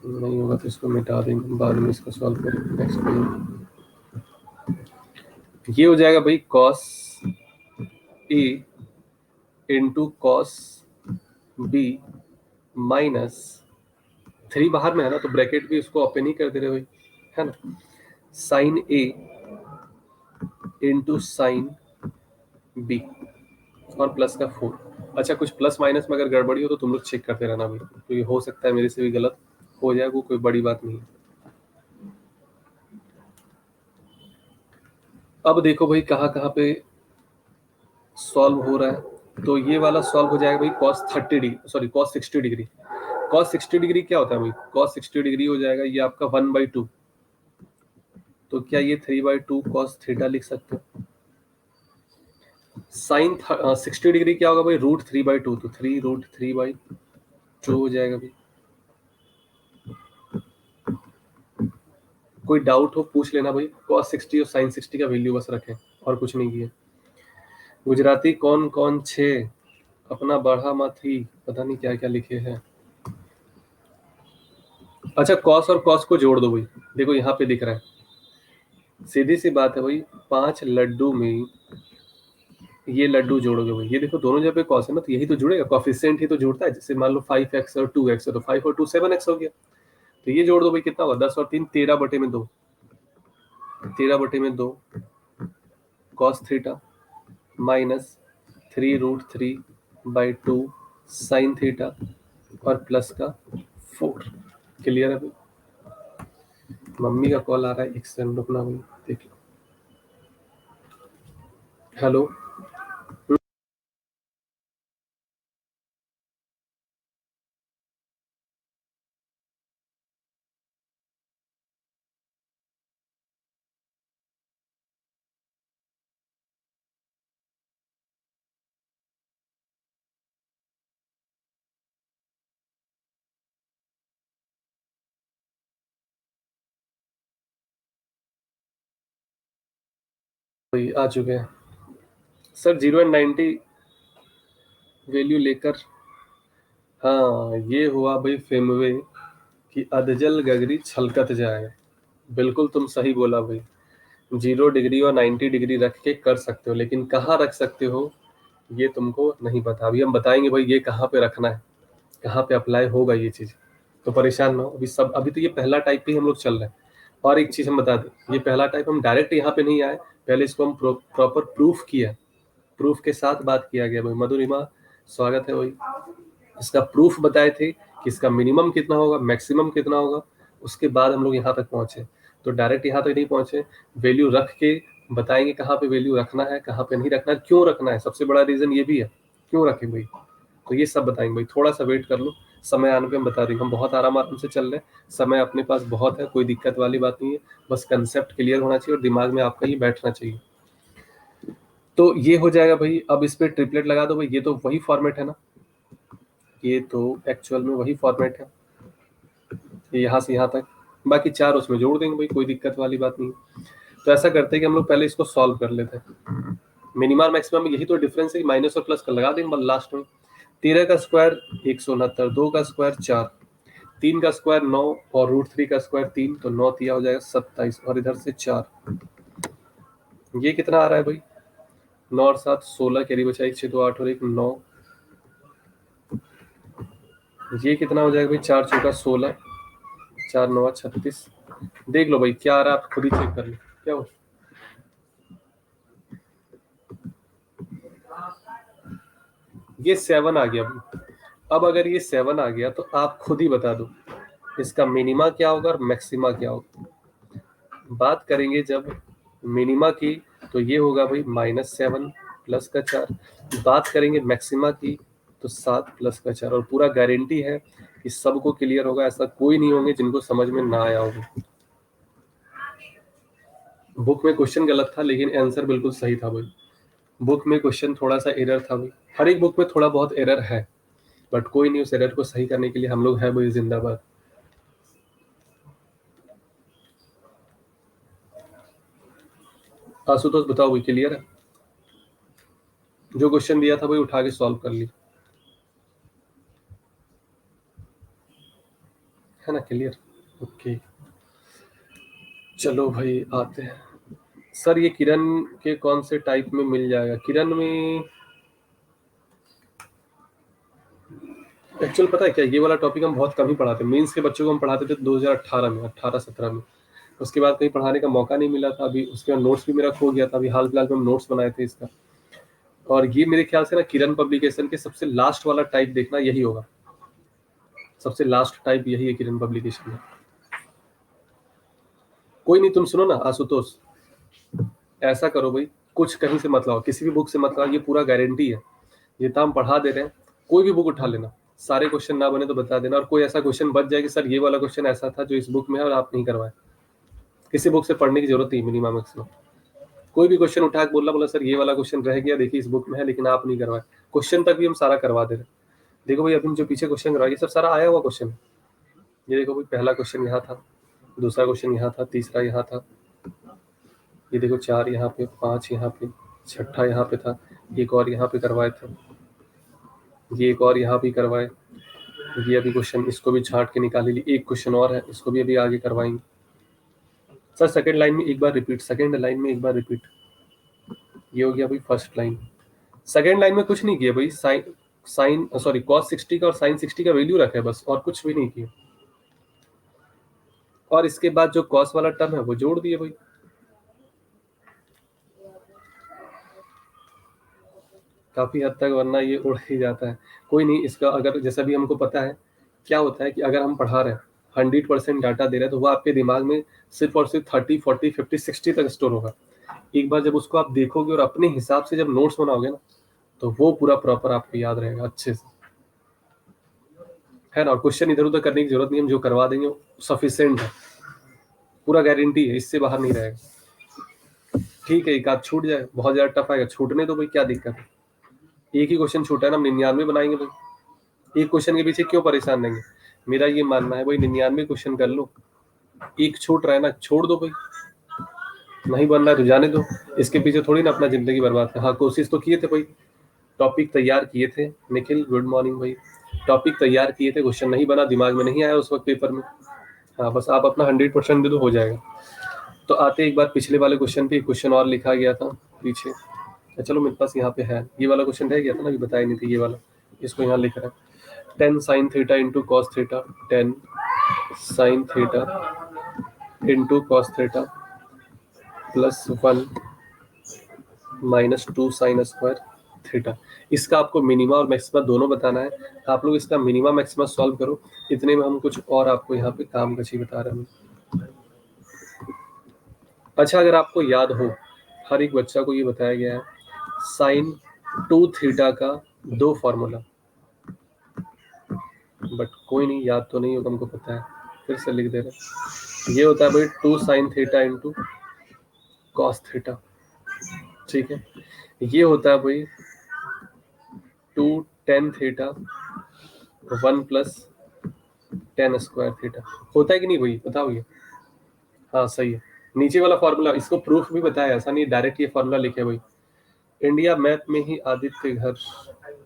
नहीं होगा तो इसको मिटा देंगे, बाद में इसको सॉल्व करेंगे नेक्स्ट पेज। ये हो जाएगा भाई cos A into cos B minus, 3 बाहर में है ना, तो ब्रैकेट भी उसको ओपन ही कर दे रहे भाई, है ना। साइन ए इंटू साइन बी और प्लस का 4। अच्छा, कुछ प्लस माइनस में अगर गड़बड़ी हो तो तुम लोग चेक करते रहना भाई, क्योंकि हो सकता है मेरे से भी गलत हो जाए, वो कोई बड़ी बात नहीं है। अब देखो भाई कहाँ कहाँ पे सॉल्व हो रहा है। तो ये वाला सॉल्व हो जाएगा भाई cos 30 degree, sorry cos 60 degree. Cos 60 degree क्या होता है भाई? कॉस 60 डिग्री हो जाएगा ये आपका 1/2। तो क्या ये 3/2 कॉस थीटा लिख सकते हो? साइन 60 डिग्री क्या होगा भाई? √3/2, तो 3√3/2 हो जाएगा भाई। कोई डाउट हो पूछ लेना भाई। कॉस 60 और साइन 60 का वैल्यू बस रखें, और कुछ नहीं किया। गुजराती कौन कौन छे अपना बढ़ा माथी, पता नहीं क्या क्या लिखे हैं। अच्छा, कॉस और कॉस को जोड़ दो भाई, देखो यहाँ पे दिख रहा है सीधी सी बात है भाई, 5 लड्डू में ये लड्डू जोड़ोगे भाई, ये देखो दोनों जगह पे कॉस है ना, तो यही तो जुड़ेगा, कॉफिशिएंट ही तो जुड़ता है। जैसे मान लो 5x और 2x है, तो 5 और 2 7x हो गया। तो ये जोड़ दो भाई, कितना हुआ, 10 और 3 13/2, 13/2 cos theta minus 3√3/2 sine theta और प्लस का 4। क्लियर है भाई? मम्मी का कॉल आ रहा है, एक सेकंड रुकना भाई, देख लो। हेलो। भाई आ चुके हैं सर, 0 एंड 90 वैल्यू लेकर। हाँ, ये हुआ भाई फेमवे कि अधजल गगरी छलकत जाए। बिल्कुल तुम सही बोला भाई। 0 डिग्री और 90 डिग्री रख के कर सकते हो, लेकिन कहाँ रख सकते हो ये तुमको नहीं पता। अभी हम बताएंगे भाई ये कहाँ पे रखना है, कहाँ पे अप्लाई होगा ये चीज। तो परेशान ना हो, अभी सब, अभी तो ये पहला टाइप पे ही हम लोग चल रहे हैं। और एक चीज हम बता दें, ये पहला टाइप हम डायरेक्ट यहाँ पे नहीं आए, पहले इसको हम प्रॉपर प्रूफ किया, प्रूफ के साथ बात किया गया भाई। मधुरिमा स्वागत है भाई। इसका प्रूफ बताए थे कि इसका मिनिमम कितना होगा, मैक्सिमम कितना होगा, उसके बाद हम लोग यहाँ तक पहुंचे। तो डायरेक्ट यहाँ तक नहीं पहुंचे, वैल्यू रख के बताएंगे कहाँ पे वैल्यू रखना है, कहाँ पे नहीं रखना है, क्यों रखना है, सबसे बड़ा रीजन ये भी है क्यों रखें भाई। तो ये सब बताएंगे भाई, थोड़ा सा वेट कर लो, समय आने पे हम बता देंगे। हम बहुत आराम आराम से चल रहे हैं, समय अपने पास बहुत है, कोई दिक्कत वाली बात नहीं है। बस कंसेप्ट क्लियर होना चाहिए और दिमाग में आपका ही बैठना चाहिए। तो ये हो जाएगा भाई। अब इस पे ट्रिपलेट लगा दो भाई, ये तो वही फॉर्मेट है ना, ये तो एक्चुअल में वही फॉर्मेट है, ये यहाँ से यहाँ तक, बाकी 4 उसमें जोड़ देंगे भाई, कोई दिक्कत वाली बात नहीं। तो ऐसा करते हैं कि हम लोग पहले इसको सॉल्व कर लेते हैं। मिनिमम मैक्सिमम में यही तो डिफरेंस है, माइनस और प्लस का लगा देंगे लास्ट में। 13 का स्क्वायर 169, 2 का स्क्वायर 4, 3 का स्क्वायर 9 और √3 का स्क्वायर 3, तो 9 तिया हो जाएगा 27 और इधर से 4। ये कितना आ रहा है भाई, 9 और 7 16, कैरी बचा 1 6 2 8 और 1 9। ये कितना हो जाएगा भाई, 4 चौका 16, 4 9 36। देख लो भाई क्या आ रहा है, आप खुद ही चेक कर लो क्या हो। ये 7 आ गया भाई। अब अगर ये 7 आ गया तो आप खुद ही बता दो इसका मिनिमा क्या होगा और मैक्सिमा क्या होगा। बात करेंगे जब मिनिमा की, तो ये होगा भाई -7 प्लस का 4। बात करेंगे मैक्सिमा की, तो 7 प्लस का 4। और पूरा गारंटी है कि सबको क्लियर होगा, ऐसा कोई नहीं होंगे जिनको समझ में ना आया होगा। बुक में क्वेश्चन गलत था लेकिन आंसर बिल्कुल सही था भाई। बुक में क्वेश्चन थोड़ा सा एरर था भाई, हर एक बुक में थोड़ा बहुत एरर है, बट कोई नहीं, उस एरर को सही करने के लिए हम लोग हैं भाई, जिंदाबाद। आशुतोष बताओ भाई, क्लियर है? जो क्वेश्चन दिया था भाई उठा के सॉल्व कर ली, है ना, क्लियर? ओके, चलो भाई आते हैं। सर ये किरण के कौन से टाइप में मिल जाएगा? किरण में एक्चुअल पता है क्या, ये वाला टॉपिक हम बहुत कम ही पढ़ाते हैं। मेंस के बच्चों को हम पढ़ाते थे 2018 में, 18-17 में। उसके बाद कहीं पढ़ाने का मौका नहीं मिला था। अभी उसके बाद नोट्स भी मेरा खो गया था, अभी हाल फिलहाल में हम नोट्स बनाए थे इसका। और ये मेरे ख्याल से ना किरण पब्लिकेशन के सबसे लास्ट वाला टाइप देखना यही होगा, सबसे लास्ट टाइप यही है किरण पब्लिकेशन में। कोई नहीं, तुम सुनो ना आशुतोष, ऐसा करो भाई, कुछ कहीं से मत लाओ, किसी भी बुक से मत लाओ, ये पूरा गारंटी है, ये तो हम पढ़ा दे रहे हैं। कोई भी बुक उठा लेना, सारे क्वेश्चन ना बने तो बता देना, और कोई ऐसा क्वेश्चन बच जाए कि सर ये वाला क्वेश्चन ऐसा था जो इस बुक में है और आप नहीं करवाए, किसी बुक से पढ़ने की जरूरत नहीं, मिनिमम मैक्सिमम। कोई भी क्वेश्चन उठा के बोला बोला सर ये वाला क्वेश्चन रह गया, देखिए इस बुक में है लेकिन आप नहीं करवाए, क्वेश्चन तक भी हम सारा करवा दे रहे हैं। देखो भाई, अभी जो पीछे क्वेश्चन करवाए सब सारा आया हुआ क्वेश्चन। ये देखो भाई, पहला क्वेश्चन यहाँ था, दूसरा क्वेश्चन यहाँ था, तीसरा यहाँ था, ये देखो 4 यहाँ पे, 5 यहाँ पे, छठा यहाँ पे था, एक और यहाँ पे करवाए थे, ये एक और यहाँ भी करवाए, ये अभी क्वेश्चन इसको भी छाट के निकाली ली, एक क्वेश्चन और है इसको भी अभी आगे करवाएंगे। सर सेकंड लाइन में एक बार रिपीट, सेकंड लाइन में एक बार रिपीट। ये हो गया भाई फर्स्ट लाइन। सेकंड लाइन में कुछ नहीं किया भाई, साइन साइन सॉरी कॉस 60 का और साइन 60 का वैल्यू रखा है बस, और कुछ भी नहीं किया। और इसके बाद जो कॉस वाला टर्म है वो जोड़ दिए भाई। काफी हद तक, वरना ये उड़ ही जाता है। कोई नहीं, इसका अगर जैसा भी हमको पता है क्या होता है कि अगर हम पढ़ा रहे हैं 100% डाटा दे रहे हैं तो वो आपके दिमाग में सिर्फ और सिर्फ 30, 40, 50, 60 तक स्टोर होगा। एक बार जब उसको आप देखोगे और अपने हिसाब से जब नोट्स बनाओगे ना, तो वो पूरा प्रॉपर आपको याद रहेगा अच्छे से, है ना। और क्वेश्चन इधर उधर करने की जरूरत नहीं, हम जो करवा देंगे सफिशियंट है, पूरा गारंटी है, इससे बाहर नहीं रहेगा। ठीक है, एक आध छूट जाए, बहुत ज्यादा टफ आएगा, छूटने दो भाई, क्या दिक्कत है। एक ही क्वेश्चन छूटा है ना, हम 99 बनाएंगे भाई, एक क्वेश्चन के पीछे क्यों परेशान रहेंगे। मेरा ये मानना है भाई, 99 क्वेश्चन कर लो, एक छूट रहा है ना, छोड़ दो भाई, नहीं बन रहा है तो जाने दो। इसके पीछे थोड़ी ना अपना जिंदगी बर्बाद है। हाँ, कोशिश तो किए थे भाई, टॉपिक तैयार किए थे। निखिल गुड मॉर्निंग भाई। टॉपिक तैयार किए थे, क्वेश्चन नहीं बना, दिमाग में नहीं आया उस वक्त पेपर में। हाँ, बस आप अपना 100% दे दो, हो जाएगा। तो आते एक बार पिछले वाले क्वेश्चन पे, क्वेश्चन और लिखा गया था पीछे, चलो मेरे पास यहाँ पे है, ये वाला क्वेश्चन रह गया था ना, अभी बताया नहीं थी ये वाला, इसको यहाँ लिख रहा है। 10 sine theta into cos theta, 10 sine theta into cos theta plus 1 minus 2 sign square theta. इसका आपको मिनिमा और मैक्सिमा दोनों बताना है। आप लोग इसका मिनिमा मैक्सिमा सॉल्व करो, इतने में हम कुछ और आपको यहाँ पे काम कची बता रहे हैं। अच्छा, अगर आपको याद हो, हर एक बच्चा को ये बताया गया है, साइन 2 थीटा का 2 फॉर्मूला, बट कोई नहीं, याद तो नहीं होगा, हमको पता है, फिर से लिख दे रहे। ये होता है भाई 2 sine theta into cos theta, ठीक है। ये होता है भाई 2 tan theta 1 plus ten square theta. होता है कि नहीं भाई, बताओ ये। हाँ सही है। नीचे वाला फॉर्मूला, इसको प्रूफ भी बताया, ऐसा नहीं डायरेक्ट ये फॉर्मूला लिखे भाई। इंडिया मैप में ही आदित्य घर,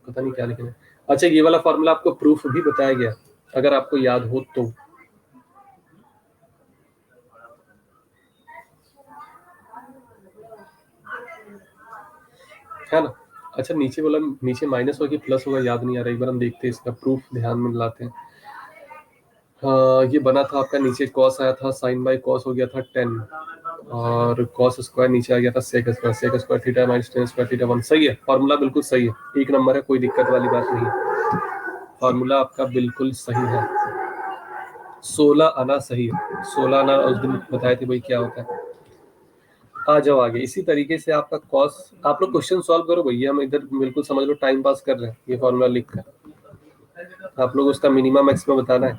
पता नहीं क्या लिखना है। अच्छा, ये वाला फॉर्मूला आपको प्रूफ भी बताया गया, अगर आपको याद हो तो, है ना। अच्छा, नीचे वाला, नीचे माइनस होगा कि प्लस होगा याद नहीं आ रहा, एक बार हम देखते हैं, इसका प्रूफ ध्यान में लाते हैं। हाँ, ये बना था आपका, नीचे कॉस आया था, साइन बाई कॉस हो गया था 10, और कॉस स्क्वायर नीचे आ गया था sec square, sec square theta minus ten square theta 1। सही है, फॉर्मूला बिल्कुल सही है, एक नंबर है, कोई दिक्कत वाली बात नहीं है, फॉर्मूला आपका बिल्कुल सही है। 16 आना सही है, 16 आना उस दिन बताए थे भाई क्या होता है। आ जाओ आगे, इसी तरीके से आपका कॉस, आप लोग क्वेश्चन सॉल्व करो भैया, हम इधर बिल्कुल समझ लो टाइम पास कर रहे हैं, ये फॉर्मूला लिख कर आप लोग उसका मिनिमम मैक्सिमम बताना है।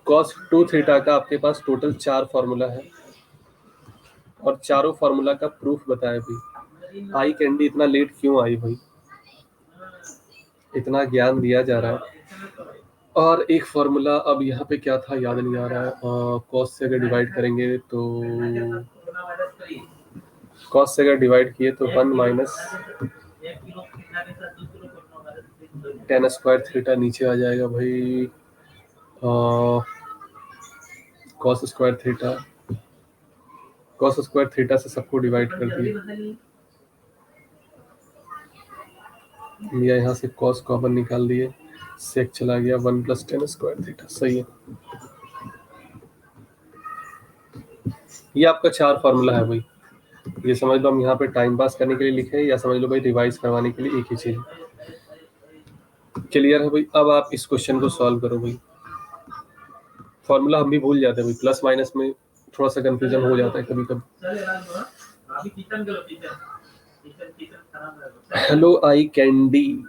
कॉस 2 थीटा का आपके पास टोटल 4 फॉर्मूला है, और चारों फॉर्मूला का प्रूफ बताया भाई। आई कैंडी इतना लेट क्यों आई भाई, इतना ज्ञान दिया जा रहा है। और एक फॉर्मूला अब यहाँ पे क्या था याद नहीं आ रहा है, कॉस से अगर डिवाइड करेंगे तो, कॉस से अगर डिवाइड किए तो 1 माइनस टेन स्क्वायर थीटा नीचे आ जाएगा भाई, cos square theta, cos square theta से सबको डिवाइड कर दिए, या यहाँ से कॉस कॉमन निकाल दिए, सेक चला गया, 1 प्लस टेन स्क्वायर थीटा। सही है, ये आपका 4 फॉर्मूला है भाई। ये समझ लो हम यहाँ पे टाइम पास करने के लिए लिखे हैं, या समझ लो भाई रिवाइज करवाने के लिए, एक ही चीज। क्लियर है भाई। अब आप इस क्वेश्चन को सॉल्व करो भाई। फॉर्मूला हम भी भूल जाते हैं भाई, प्लस माइनस में थोड़ा सा कंफ्यूजन हो जाता है कभी कभी। हेलो आई कैंडी,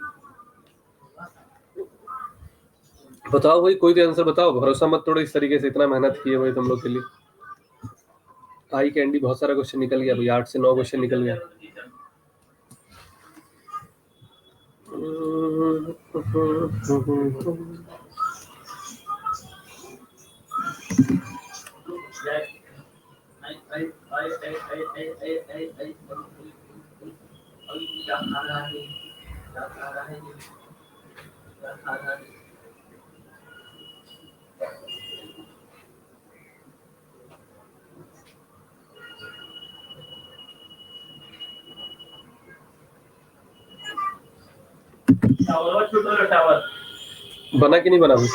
बताओ भाई, कोई तो आंसर बताओ, भरोसा मत तोड़ो इस तरीके से, इतना मेहनत किए भाई तुम लोग के लिए। आई कैंडी, बहुत सारा क्वेश्चन निकल गया भाई, 8 से 9 क्वेश्चन निकल गया। बना कि नहीं बना भाई?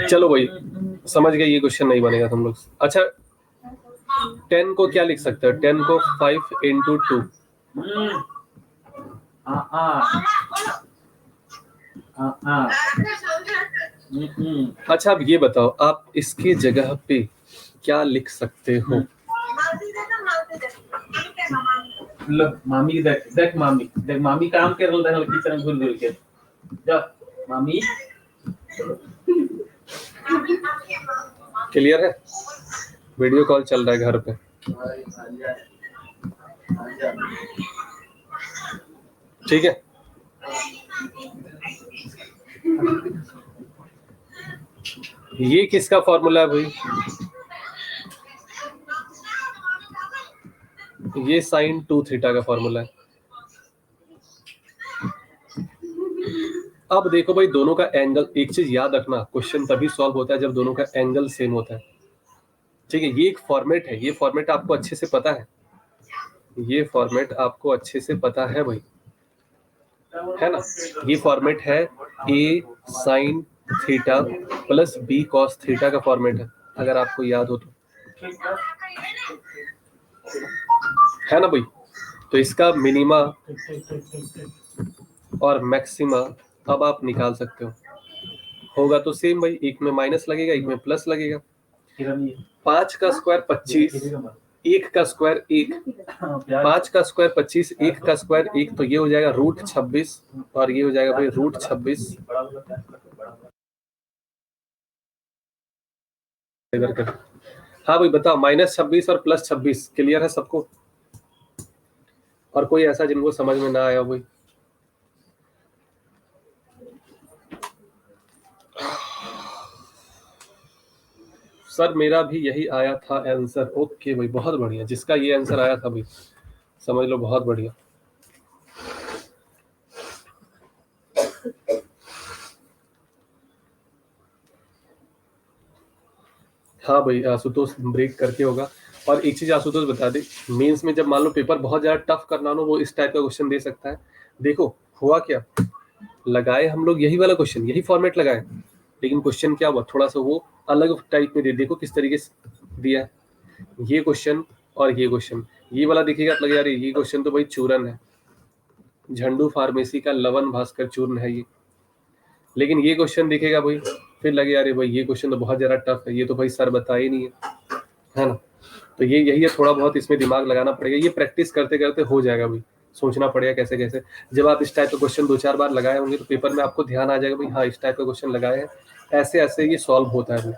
चलो भाई समझ गए, ये क्वेश्चन नहीं बनेगा तुम लोग। अच्छा 10 को क्या लिख सकते हो? 10 को 5 इंटू 2। अच्छा अब ये बताओ, आप इसकी जगह पे क्या लिख सकते हो? मामी देख मामी काम कर रहा है किचन घुल घुल के। जा मामी। क्लियर है? वीडियो कॉल चल रहा है घर पे। ठीक है, ये किसका फॉर्मूला है भाई? ये साइन 2 थीटा का फॉर्मूला है। अब देखो भाई, दोनों का एंगल, एक चीज याद रखना, क्वेश्चन तभी सॉल्व होता है जब दोनों का एंगल सेम होता है। ठीक है, ये एक फॉर्मेट है, ये फॉर्मेट आपको अच्छे से पता है, ये फॉर्मेट आपको अच्छे से पता है भाई, है ना? ये फॉर्मेट है A sine theta plus B cos theta का फॉर्मेट है, अगर आपको याद हो तो, है ना भाई? तो इसका मिनिमा और मैक्सिमा अब आप निकाल सकते हो। होगा तो सेम भाई, एक में माइनस लगेगा, एक में प्लस लगेगा। 5 का स्क्वायर 25, 1 का स्क्वायर 1, 5 का स्क्वायर 25, 1 का स्क्वायर 1, तो ये हो जाएगा रूट 26 और ये हो जाएगा भाई रूट 26 इधर कर। हाँ भाई बताओ, माइनस 26 और प्लस 26 क्लियर है सबको? और कोई ऐसा जिनको समझ में ना आया भाई? सर मेरा भी यही आया था आंसर। ओके भाई बहुत बढ़िया, जिसका ये आंसर आया था भाई समझ लो बहुत बढ़िया। हाँ भाई आशुतोष ब्रेक करके होगा। और एक चीज आशुतोष बता दे, मेंस में जब मान लो पेपर बहुत ज्यादा टफ करना हो, वो इस टाइप का क्वेश्चन दे सकता है। देखो हुआ क्या, लगाए हम लोग यही वाला क्वेश्चन, यही फॉर्मेट लगाए, लेकिन क्वेश्चन क्या हुआ, थोड़ा सा वो अलग टाइप में दे। देखो किस तरीके से दिया है ये क्वेश्चन और ये क्वेश्चन। ये वाला देखिएगा तो लगेगा अरे ये क्वेश्चन तो भाई चूरन है, झंडू फार्मेसी का लवन भास्कर चूर्ण है ये। लेकिन ये क्वेश्चन दिखेगा भाई, फिर लगे अरे भाई ये क्वेश्चन तो बहुत ज्यादा टफ है, ये तो भाई सर बता ही नहीं है ना? तो ये यही है, थोड़ा बहुत इसमें दिमाग लगाना पड़ेगा, ये प्रैक्टिस करते करते हो जाएगा भाई। सोचना पड़ेगा कैसे कैसे, जब आप इस टाइप का क्वेश्चन 2-4 बार लगाए होंगे तो पेपर में आपको ध्यान आ जाएगा भाई, हाँ इस टाइप का क्वेश्चन लगाए हैं, ऐसे ऐसे ये सॉल्व होता है भाई।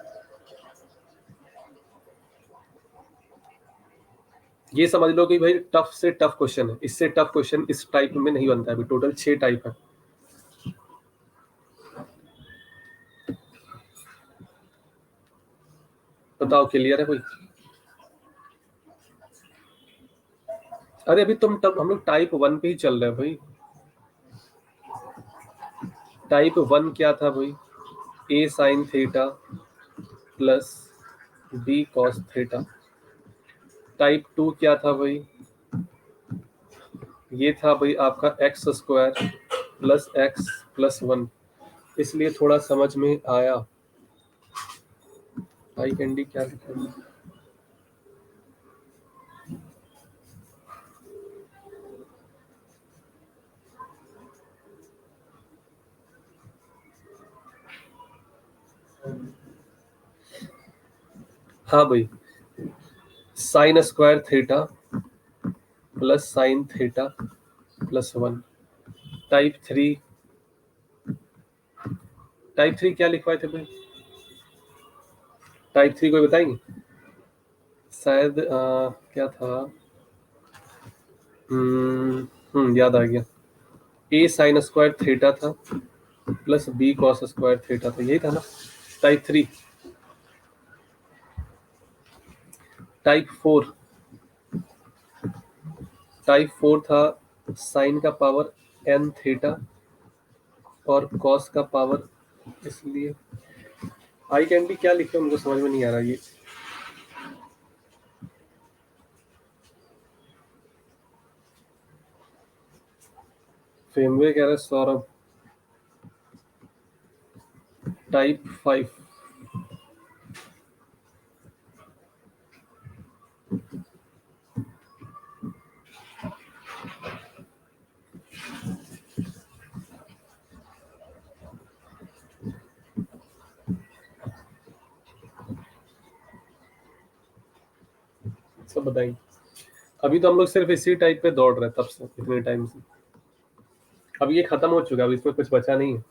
ये समझ लो कि भाई टफ से टफ क्वेश्चन है, इससे टफ क्वेश्चन इस टाइप में नहीं बनता है भाई। टोटल 6 टाइप है। बताओ क्लियर है कोई? अरे अभी तुम तब हम लोग टाइप 1 पे ही चल रहे हैं भाई। टाइप 1 क्या था भाई? A sine theta plus B cos theta. Type 2 क्या था भाई? ये था भाई आपका X square plus X plus 1। इसलिए थोड़ा समझ में आया। भाई कैंडी क्या लिखा है? हाँ भाई, sign square theta plus sign theta plus 1। Type three क्या लिखवाए थे भाई? टाइप थ्री कोई बताएंगे? शायद क्या था? याद आ गया। ए साइन स्क्वायर थीटा था plus B cos square theta था, यही था ना टाइप थ्री। टाइप फोर था साइन का पावर एन थीटा और कॉस का पावर, इसलिए आई कैन बी क्या लिखे मुझे समझ में नहीं आ रहा ये। फेमवे कह रहा है सौरभ। टाइप 5 सब बताएंगे। अभी तो हम लोग सिर्फ इसी टाइप पे दौड़ रहे हैं तब से, इतने टाइम से। अब ये खत्म हो चुका है, अब इसमें कुछ बचा नहीं है।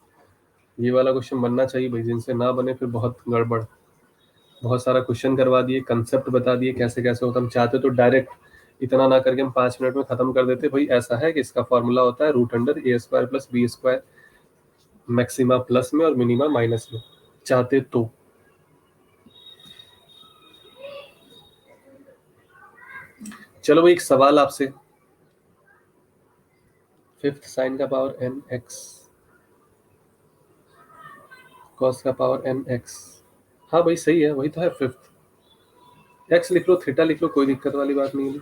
ये वाला क्वेश्चन बनना चाहिए भाई, जिनसे ना बने फिर बहुत गड़बड़। बहुत सारा क्वेश्चन करवा दिए, कंसेप्ट बता दिए कैसे कैसे होता। हम चाहते तो डायरेक्ट इतना ना करके हम 5 मिनट में खत्म कर देते। भाई ऐसा है कि इसका फॉर्मूला होता है root under A square plus B square, maxima plus में और मिनिमा माइनस में, चाहते तो। चलो भाई एक सवाल आपसे। फिफ्थ साइन का पावर एन एक्स, कॉस का पावर एन एक्स। हाँ भाई सही है, वही तो है फिफ्थ। एक्स लिख लो, थीटा लिख लो, कोई दिक्कत वाली बात नहीं है।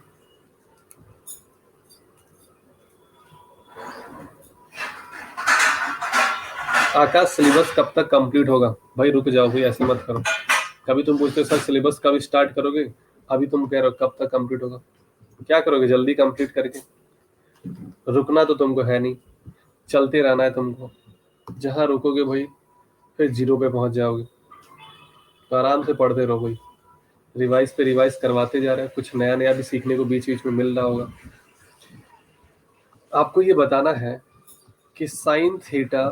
आकाश सिलेबस कब तक कंप्लीट होगा? भाई रुक जाओ भाई, ऐसे मत करो। कभी तुम पूछते हो सर सिलेबस कब स्टार्ट करोगे, अभी तुम कह रहे हो कब तक कंप्लीट होगा। क्या करोगे जल्दी कंप्लीट करके? रुकना तो तुमको है नहीं, चलते रहना है तुमको। जहां रुकोगे भाई फिर जीरो पे पहुंच जाओगे। तो आराम से पढ़ते रहो भाई, रिवाइज पे रिवाइज करवाते जा रहे हैं, कुछ नया नया भी सीखने को बीच बीच में मिल रहा होगा। आपको ये बताना है कि sine theta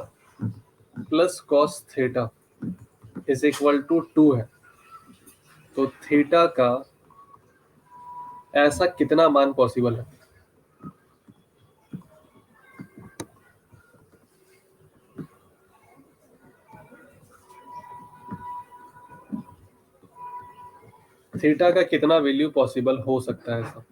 plus cos theta is equal to 2 है। तो थीटा का ऐसा कितना मान पॉसिबल है? थीटा का कितना वैल्यू पॉसिबल हो सकता है ऐसा?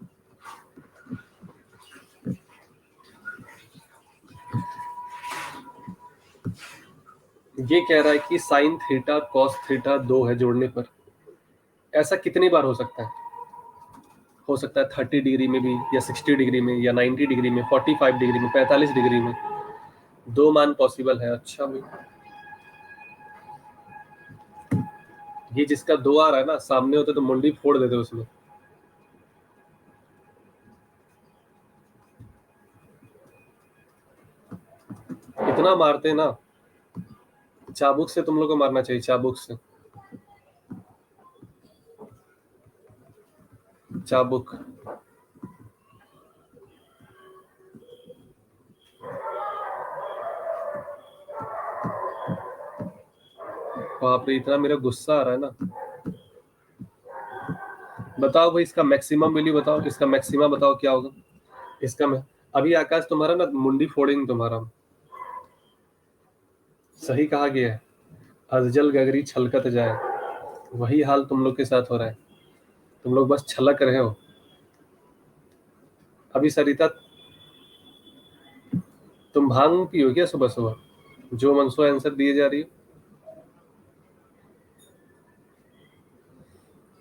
ये कह रहा है कि साइन थीटा कॉस थीटा 2 है जोड़ने पर। ऐसा कितनी बार हो सकता है? हो सकता है 30 डिग्री में भी, या 60 डिग्री में, या 90 डिग्री में, 45 डिग्री में, 45 डिग्री में। 2 मान पॉसिबल है। अच्छा भाई, ये जिसका 2 आ रहा है ना, सामने होते तो मुंडी फोड़ देते उसमें। इतना मारते ना, चाबुक से तुम लोग को मारना चाहिए, चाबुक से। चाबुक। बाप रे, इतना मेरा गुस्सा आ रहा है ना। बताओ भाई इसका मैक्सिमम वैल्यू बताओ, इसका मैक्सिमम बताओ क्या होगा इसका। मैं अभी आकाश तुम्हारा ना मुंडी फोड़ेंगे तुम्हारा। सही कहा गया है, अजजल गगरी छलकत जाए। वही हाल तुम लोग के साथ हो रहा है, तुम लोग बस छलक रहे हो। अभी सरिता, तुम भांग पियो क्या सुबह सुबह, जो मनसो आंसर दिए जा रही हो?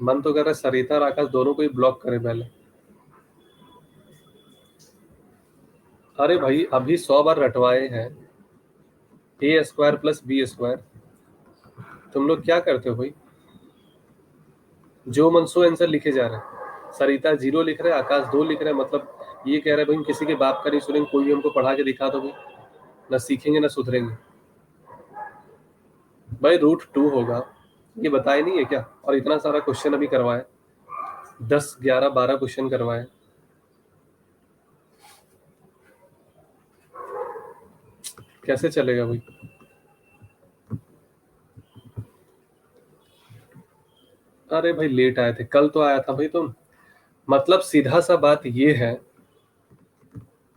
मन तो कर रहा है सरिता और आकाश दोनों को ही ब्लॉक करें पहले। अरे भाई अभी 100 बार रटवाए हैं ए स्क्वायर प्लस बी स्क्वायर। तुम लोग क्या करते हो भाई? जो मनसो आंसर लिखे जा रहे हैं। सरिता 0 लिख रहे हैं, आकाश 2 लिख रहे हैं। मतलब ये कह रहे हैं भाई हम किसी के बाप का नहीं सुनेंगे, कोई भी हमको पढ़ा के दिखा दो भाई। ना सीखेंगे ना सुधरेंगे। भाई रूट 2 होगा ये बताया नहीं है क्या? और इतना सारा क्वेश्चन अभी करवाए, 10 11 12 क्वेश्चन करवाए। कैसे चलेगा भाई? अरे भाई लेट आए थे, कल तो आया था भाई तुम। मतलब सीधा सा बात ये है,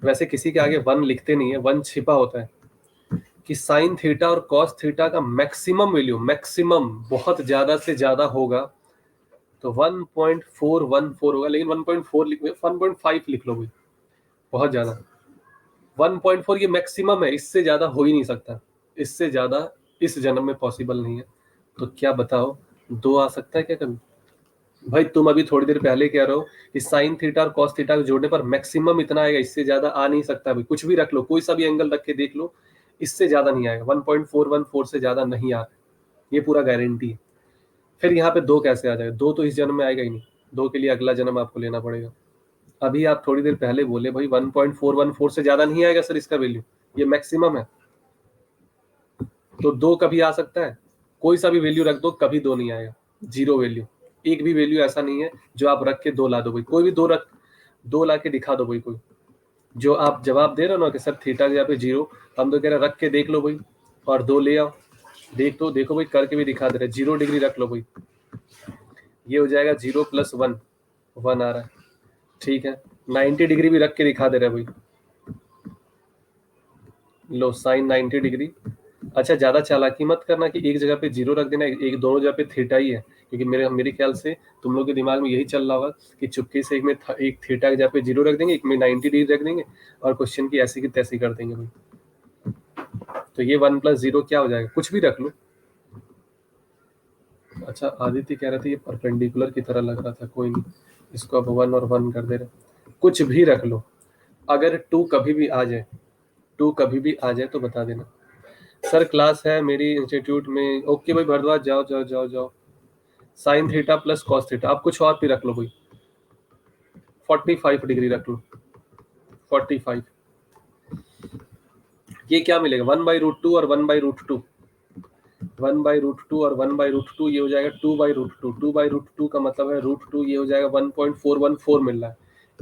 वैसे किसी के आगे वन लिखते नहीं है, वन छिपा होता है, कि साइन थीटा और कॉस थीटा का मैक्सिमम वैल्यू, मैक्सिमम बहुत ज्यादा से ज्यादा होगा तो 1.414 होगा, लेकिन 1.4 लिख, 1.5 लिख लो भाई, बहुत ज्यादा। 1.4 ये मैक्सिमम है, इससे ज्यादा हो ही नहीं सकता, इससे ज्यादा इस जन्म में पॉसिबल नहीं है। तो क्या बताओ, दो आ सकता है क्या कभी? भाई तुम अभी थोड़ी देर पहले कह रहे हो कि साइन थीटा और कॉस थीटा को जोड़ने पर मैक्सिमम इतना आएगा, इससे ज्यादा आ नहीं सकता। भाई कुछ भी रख लो, कोई सा भी एंगल रख के देख लो, इससे ज्यादा नहीं आएगा, 1.414 से ज्यादा नहीं आ रहा है, ये पूरा गारंटी है। फिर यहाँ पे दो कैसे आ जाएगा? दो तो इस जन्म में आएगा ही नहीं, दो के लिए अगला जन्म आपको लेना पड़ेगा। अभी आप थोड़ी देर पहले बोले भाई 1.414 से ज्यादा नहीं आएगा सर इसका वैल्यू, ये मैक्सिमम है। तो दो कभी आ सकता है, कोई सा भी वैल्यू रख दो, कभी दो नहीं आएगा, जीरो वैल्यू। एक भी वैल्यू ऐसा नहीं है जो आप रख के दो ला दो भाई, कोई भी दो रख, दो ला के दिखा दो भाई कोई। जो आप जवाब दे रहे हो ना कि सर थीटा के यहाँ पे जीरो, हम तो कह रहे हैं रख के देख लो भाई, और दो ले आओ। देख तो देखो भाई, करके भी दिखा दे रहे, 0 डिग्री रख लो भाई, ये हो जाएगा 0 + 1, 1 आ रहा है, ठीक है। 90 डिग्री भी रख के दिखा दे रहे भाई, लो साइन 90 डिग्री। अच्छा ज्यादा चालाकी मत करना कि एक जगह पे जीरो रख देना, एक दोनों जगह पे थीटा ही है, क्योंकि मेरे ख्याल से तुम लोग के दिमाग में यही चल रहा होगा कि चुपके से एक थीटा की जगह पे जीरो रख देंगे, एक में 90 डिग्री रख देंगे, और क्वेश्चन की ऐसी की तैसी कर देंगे भाई। तो ये 1 + 0 क्या हो जाएगा? कुछ भी रख लो। अच्छा आदित्य कह रहे थे ये परपेंडिकुलर की तरह लग रहा था, कोई नहीं, इसको अब 1 और 1 कर दे रहे, कुछ भी रख लो। अगर टू कभी भी आ जाए, टू कभी भी आ जाए तो बता देना। सर क्लास है मेरी इंस्टीट्यूट में, ओके भाई भरद्वाज, जाओ जाओ जाओ जाओ। Sign theta plus cos theta, आप कुछ और भी रख लो भाई, 45 डिग्री रख लो, 45। ये क्या मिलेगा? 1/√2 और 1/√2, 1/√2 और 1/√2, ये हो जाएगा 2/√2, 2/√2 का मतलब है √2, ये हो जाएगा 1.414 मिल रहा है।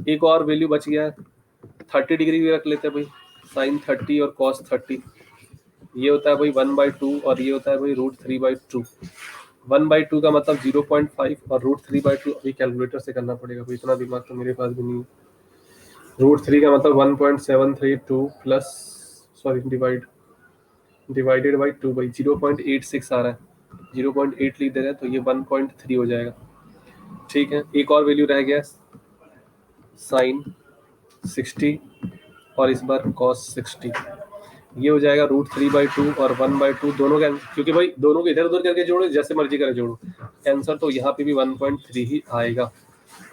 एक और वैल्यू बच गया है, 30 डिग्री भी रख लेते हैं भाई, साइन 30 और कॉस 30, ये होता है भाई 1/2, और ये होता है भाई √3/2। 1/2 का मतलब 0.5, और √3/2 अभी कैलकुलेटर से करना पड़ेगा भाई, इतना दिमाग तो मेरे पास भी नहीं है। √3 का मतलब 1.732 प्लस, सॉरी डिवाइडेड बाई 2 भाई 0.86 आ रहा है, 0.8 लिख दे रहे हैं तो ये 1.3 हो जाएगा, ठीक है। एक और वैल्यू रह गया, साइन 60 और इस बार कॉस 60, ये हो जाएगा √3/2 और 1/2 दोनों का, क्योंकि भाई दोनों को इधर उधर करके जोड़ो, जैसे मर्जी करे जोड़ो, आंसर तो यहाँ पे भी 1.3 ही आएगा।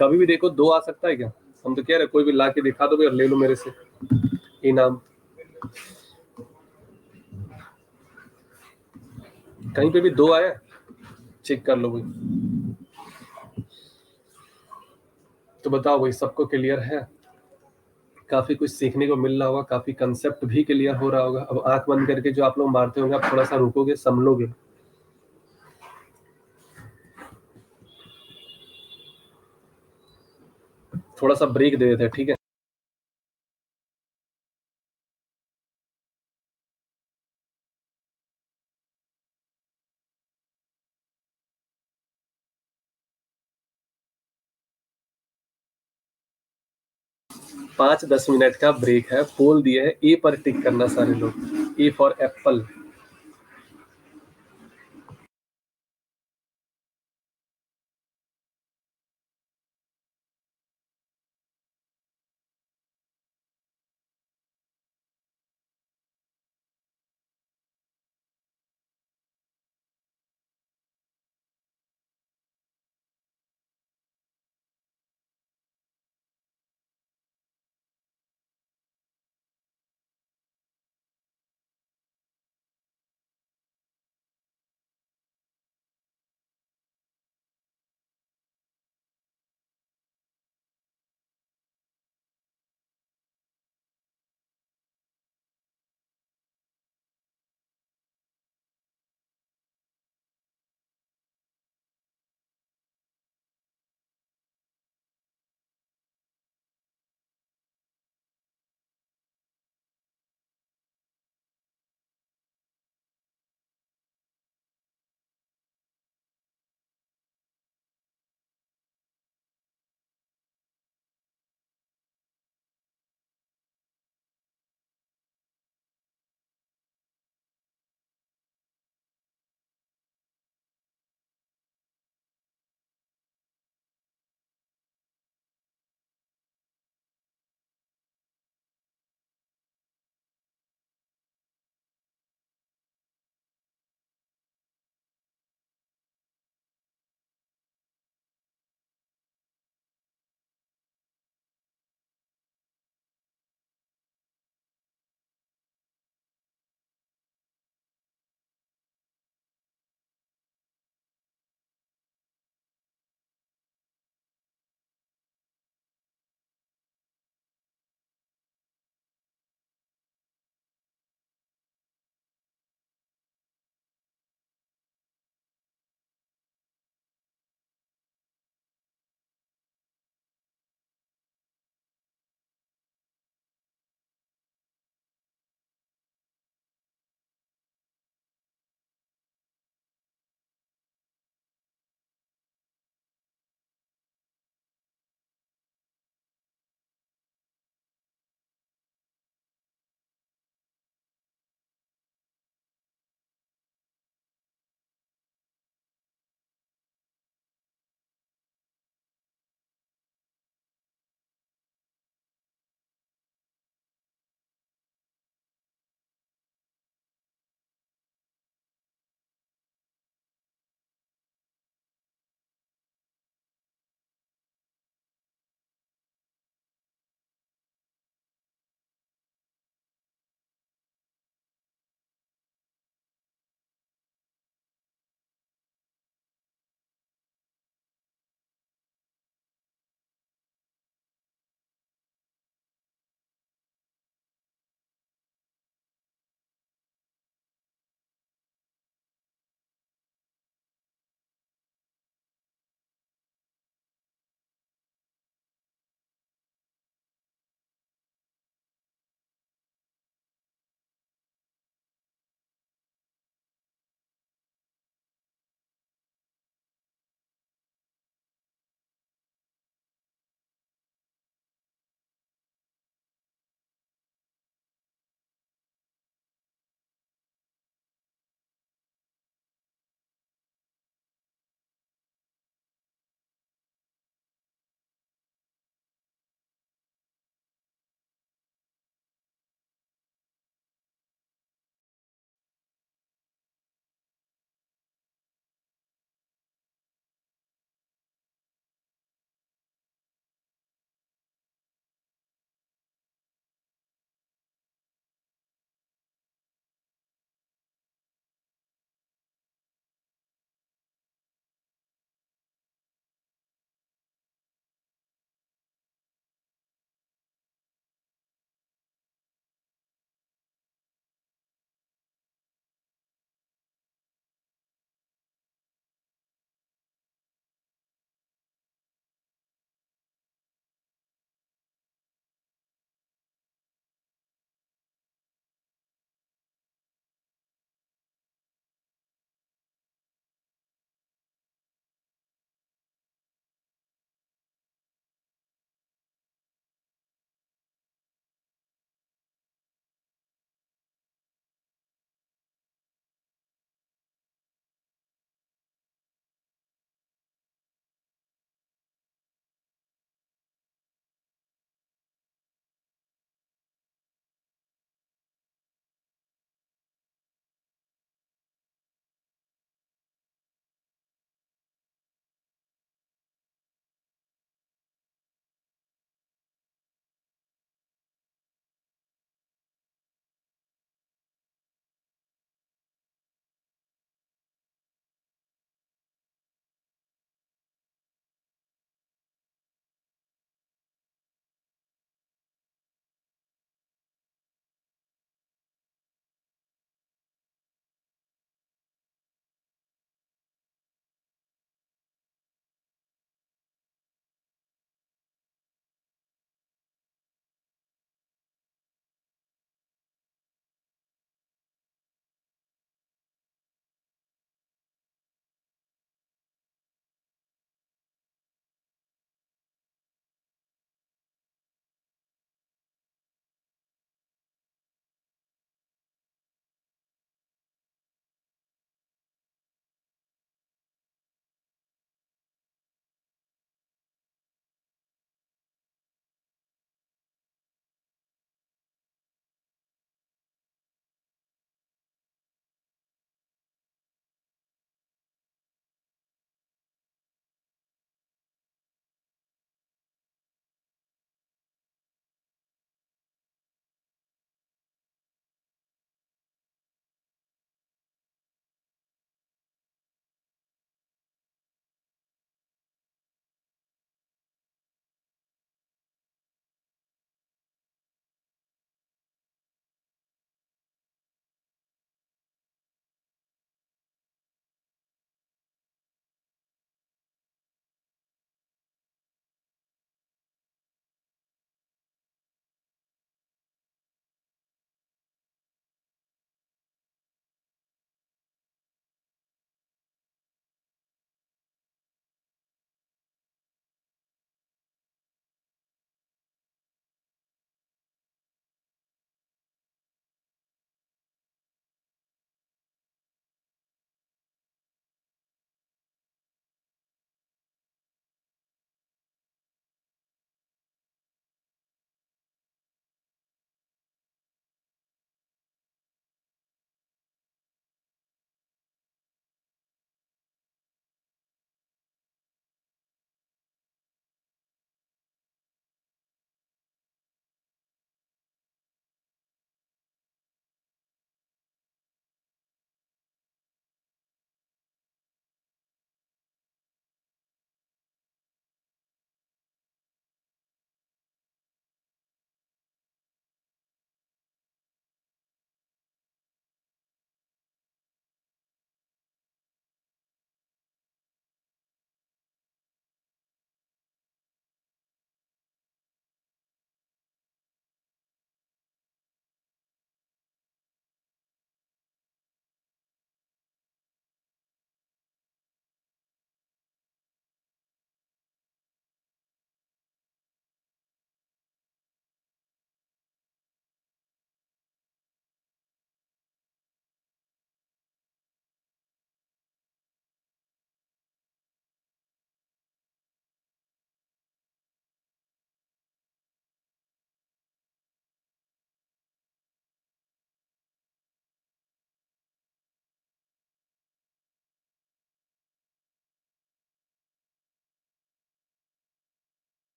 कभी भी देखो दो आ सकता है क्या? हम तो कह रहे कोई भी ला के दिखा दो भाई, और ले लो मेरे से इनाम। कहीं पे भी दो आया, चेक कर लो भाई। तो बताओ भाई, सबको क्लियर है? काफी कुछ सीखने को मिल रहा होगा, काफी कंसेप्ट भी क्लियर हो रहा होगा। अब आंख बंद करके जो आप लोग मारते होंगे, आप थोड़ा सा रुकोगे, समझोगे, थोड़ा सा ब्रेक दे देते हैं, ठीक है। पाँच 10 मिनट का ब्रेक है, बोल दिए है, ए पर टिक करना सारे लोग, ए फॉर एप्पल।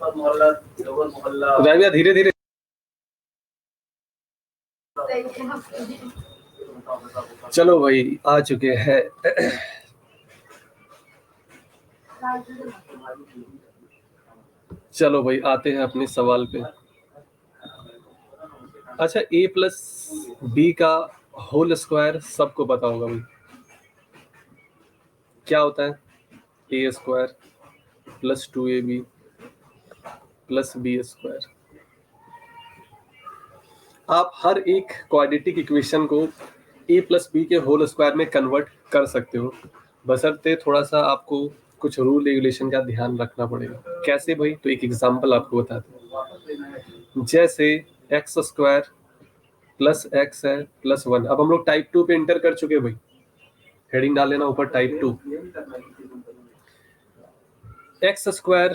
अपर मोहल्ला, लोअर मोहल्ला, भैया धीरे धीरे। चलो भाई आ चुके हैं। चलो भाई आते हैं अपने सवाल पे। अच्छा, a प्लस बी का होल स्क्वायर सबको पता होगा भाई, क्या होता है? A square plus 2ab plus B square. आप हर एक क्वाड्रेटिक इक्वेशन को a प्लस बी के होल स्क्वायर में कन्वर्ट कर सकते हो, बशर्ते थोड़ा सा आपको कुछ रूल रेगुलेशन का ध्यान रखना पड़ेगा। कैसे भाई? तो एक एग्जांपल आपको बताते हैं। जैसे एक्स स्क्वायर प्लस एक्स है प्लस 1। अब हम लोग टाइप 2 पे इंटर कर चुके हैं भाई, हेडिंग डाल लेना ऊपर type 2। X square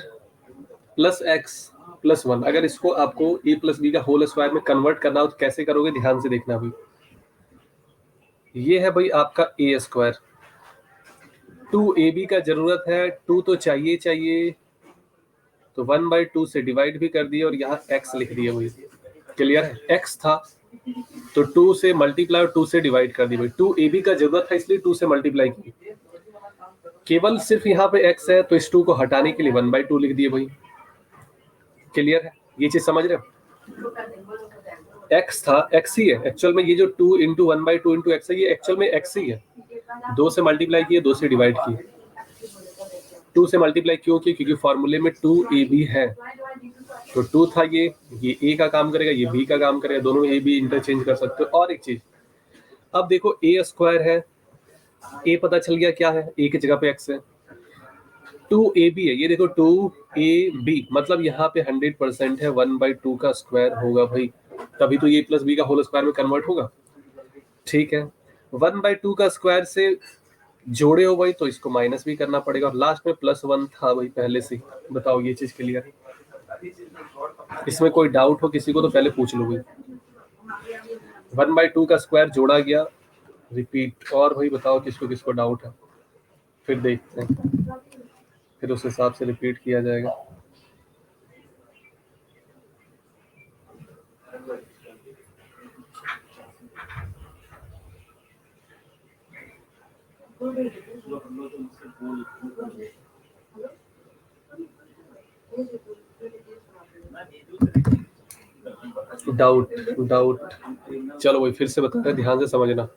plus X plus 1, अगर इसको आपको ए प्लस बी का होल स्क्वायर में कन्वर्ट करना हो तो कैसे करोगे? ध्यान से देखना भाई। ये है भाई आपका ए स्क्वायर, 2ab का जरूरत है, 2 तो चाहिए चाहिए, तो 1/2 से डिवाइड भी कर दिया और यहाँ x लिख दिया भाई। क्लियर है? x था तो 2 से मल्टीप्लाई और 2 से डिवाइड कर दी भाई। 2ab का जरूरत है इसलिए 2 से मल्टीप्लाई की। केवल सिर्फ यहाँ पे x है तो इस 2 को हटाने के लिए 1/2 लिख दिए भाई। क्लियर है? ये चीज समझ रहे हो? x था, x ही है एक्चुअल में। ये जो 2 इंटू 1/2 इंटू एक्स है, ये एक्चुअल में x ही है। 2 से मल्टीप्लाई किए, 2 से डिवाइड किए। 2 से मल्टीप्लाई क्यों किए? क्योंकि फॉर्मूले में 2ab है, तो 2 था ये a का काम करेगा, ये b का काम करेगा, दोनों में a b इंटरचेंज कर सकते हो। और एक चीज, अब देखो a स्क्वायर है, a पता चल गया क्या है, a की जगह पे x है। 2ab है, ये देखो 2ab मतलब यहाँ पे 100% है, 1/2 का स्क्वायर होगा भाई, तभी तो ये प्लस बी का होल स्क्वायर में कन्वर्ट होगा। ठीक है, 1/2 का स्क्वायर से जोड़े हो भाई तो इसको माइनस भी करना पड़ेगा, और लास्ट में +1 था भाई पहले से। बताओ ये चीज क्लियर है? इसमें कोई डाउट हो किसी को तो पहले पूछ लो भाई। 1/2 का स्क्वायर जोड़ा गया, रिपीट। और भाई बताओ किसको किसको डाउट है, फिर देखते हैं, फिर उस हिसाब से रिपीट किया जाएगा। डाउट डाउट चलो भाई फिर से बता रहे, ध्यान से समझना।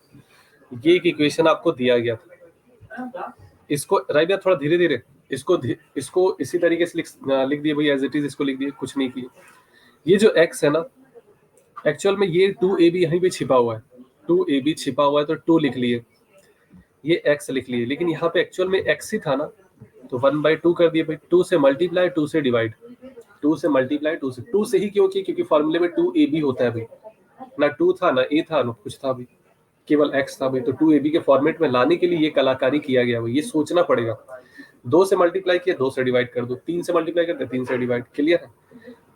ये एक इक्वेशन आपको दिया गया था, इसको राइट थोड़ा धीरे धीरे, इसको इसी तरीके से लिख दिए भाई, एज इट इज इसको लिख दिए, कुछ नहीं किए। ये जो x है ना, एक्चुअल में ये 2ab यहीं पे छिपा हुआ है, 2ab छिपा हुआ है तो 2 लिख लिए, ये x लिख लिए, लेकिन यहाँ पे एक्चुअल में x ही था ना, तो 1/2 कर दिए भाई। 2 से मल्टीप्लाई, 2 से डिवाइड, 2 से मल्टीप्लाई, 2 से ही क्यों किया? क्योंकि फॉर्मूले में 2ab होता है भाई, ना 2 था ना a था ना कुछ था भाई, केवल x था भाई। तो 2ab के फॉर्मेट में लाने के लिए ये कलाकारी किया गया भाई, ये सोचना पड़ेगा। 2 से मल्टीप्लाई किया, 2 से डिवाइड कर दो, 3 से मल्टीप्लाई करते 3 से डिवाइड। क्लियर है?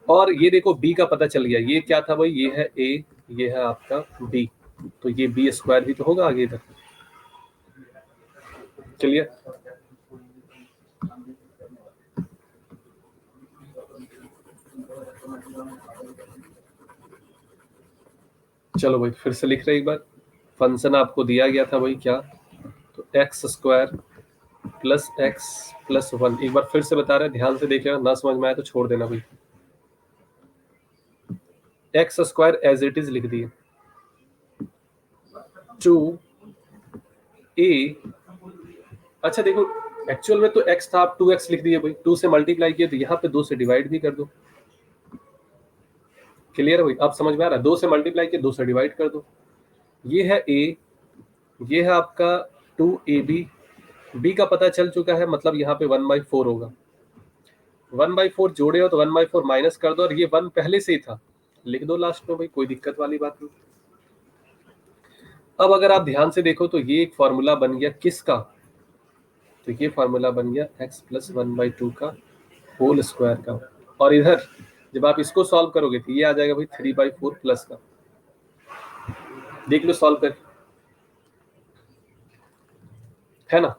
और ये देखो b का पता चल गया, ये क्या था भाई? ये है a, ये है आपका b, तो ये b स्क्वायर भी तो होगा आगे इधर। क्लियर? चलो भाई फिर से लिख रहे एक बार। फंक्शन आपको दिया गया था भाई क्या, तो x square plus X plus 1। एक बार फिर से बता रहे, ध्यान से देख लेना, ना समझ में आए तो छोड़ देना भाई। X square as it is लिख दिए, 2a, अच्छा देखो एक्चुअल में तो x था, आप 2x लिख दिए भाई, 2 से मल्टीप्लाई किए तो यहाँ पे 2 से डिवाइड भी कर दो। क्लियर है भाई? अब समझ में आ रहा है? 2 से मल्टीप्लाई किए, 2 से डिवाइड कर दो। ये है a, ये है आपका 2ab, b का पता चल चुका है, मतलब यहाँ पे 1/4 होगा। 1/4 जोड़े हो तो 1/4 माइनस कर दो, और ये 1 पहले से ही था, लिख दो लास्ट में भाई, कोई दिक्कत वाली बात नहीं। अब अगर आप ध्यान से देखो तो ये एक फॉर्मूला बन गया किसका, तो ये फॉर्मूला बन गया x प्लस 1/2 का होल स्क्वायर का। और इधर जब आप इसको सॉल्व करोगे तो ये आ जाएगा भाई 3/4 प्लस का। देख लो सॉल्व कर, है ना?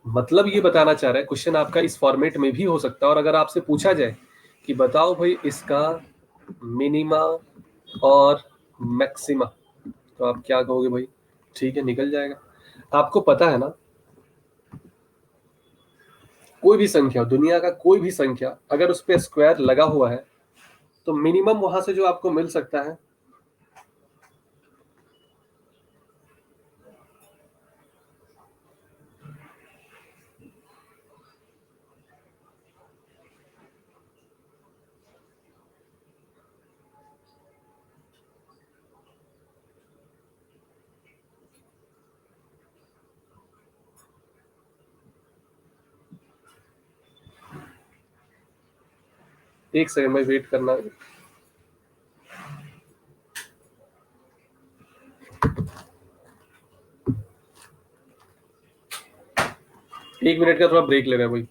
मतलब ये बताना चाह रहा है, क्वेश्चन आपका इस फॉर्मेट में भी हो सकता है, और अगर आपसे पूछा जाए कि बताओ भाई इसका मिनिमा और मैक्सिमा, तो आप क्या कहोगे भाई? ठीक है, निकल जाएगा। आपको पता है ना, कोई भी संख्या, दुनिया का कोई भी संख्या, अगर उस पर स्क्वायर लगा हुआ है तो मिनिमम वहां से जो आपको मिल सकता है, एक सेकंड में वेट करना। 1 मिनट का थोड़ा ब्रेक ले रहे हैं भाई।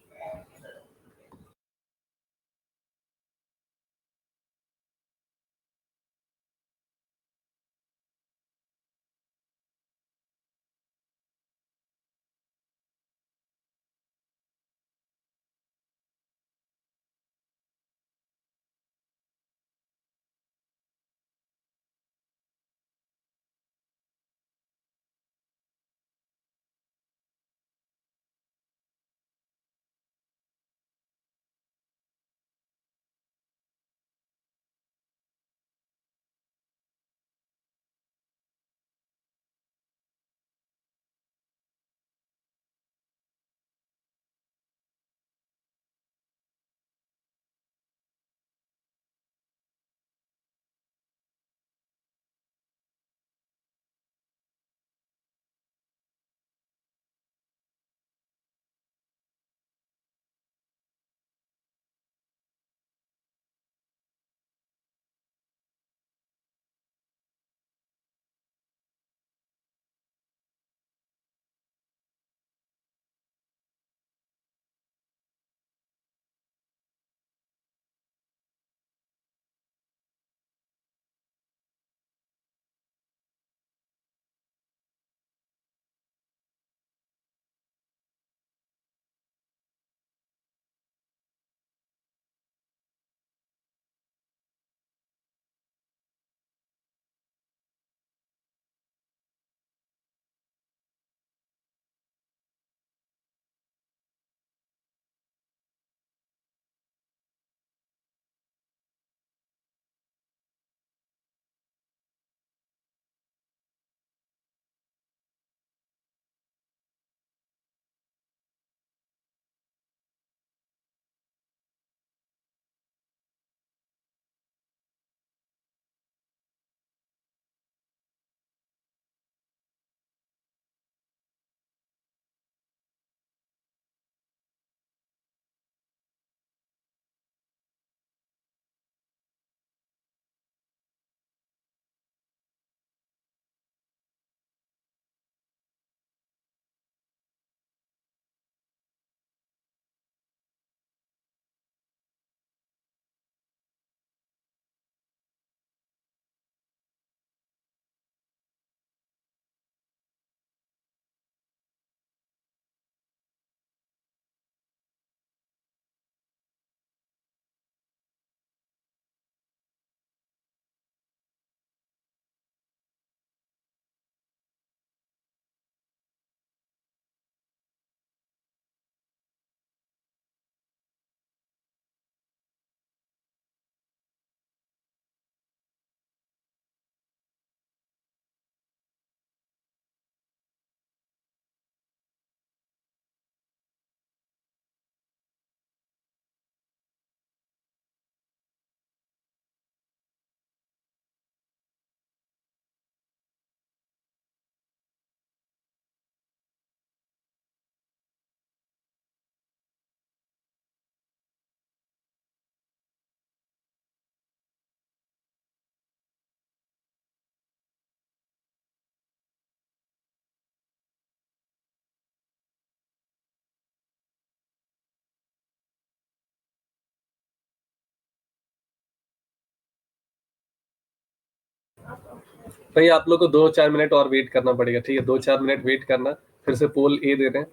भाई आप लोग को 2-4 मिनट और वेट करना पड़ेगा, ठीक है? 2-4 मिनट वेट करना। फिर से पोल ए दे रहे हैं।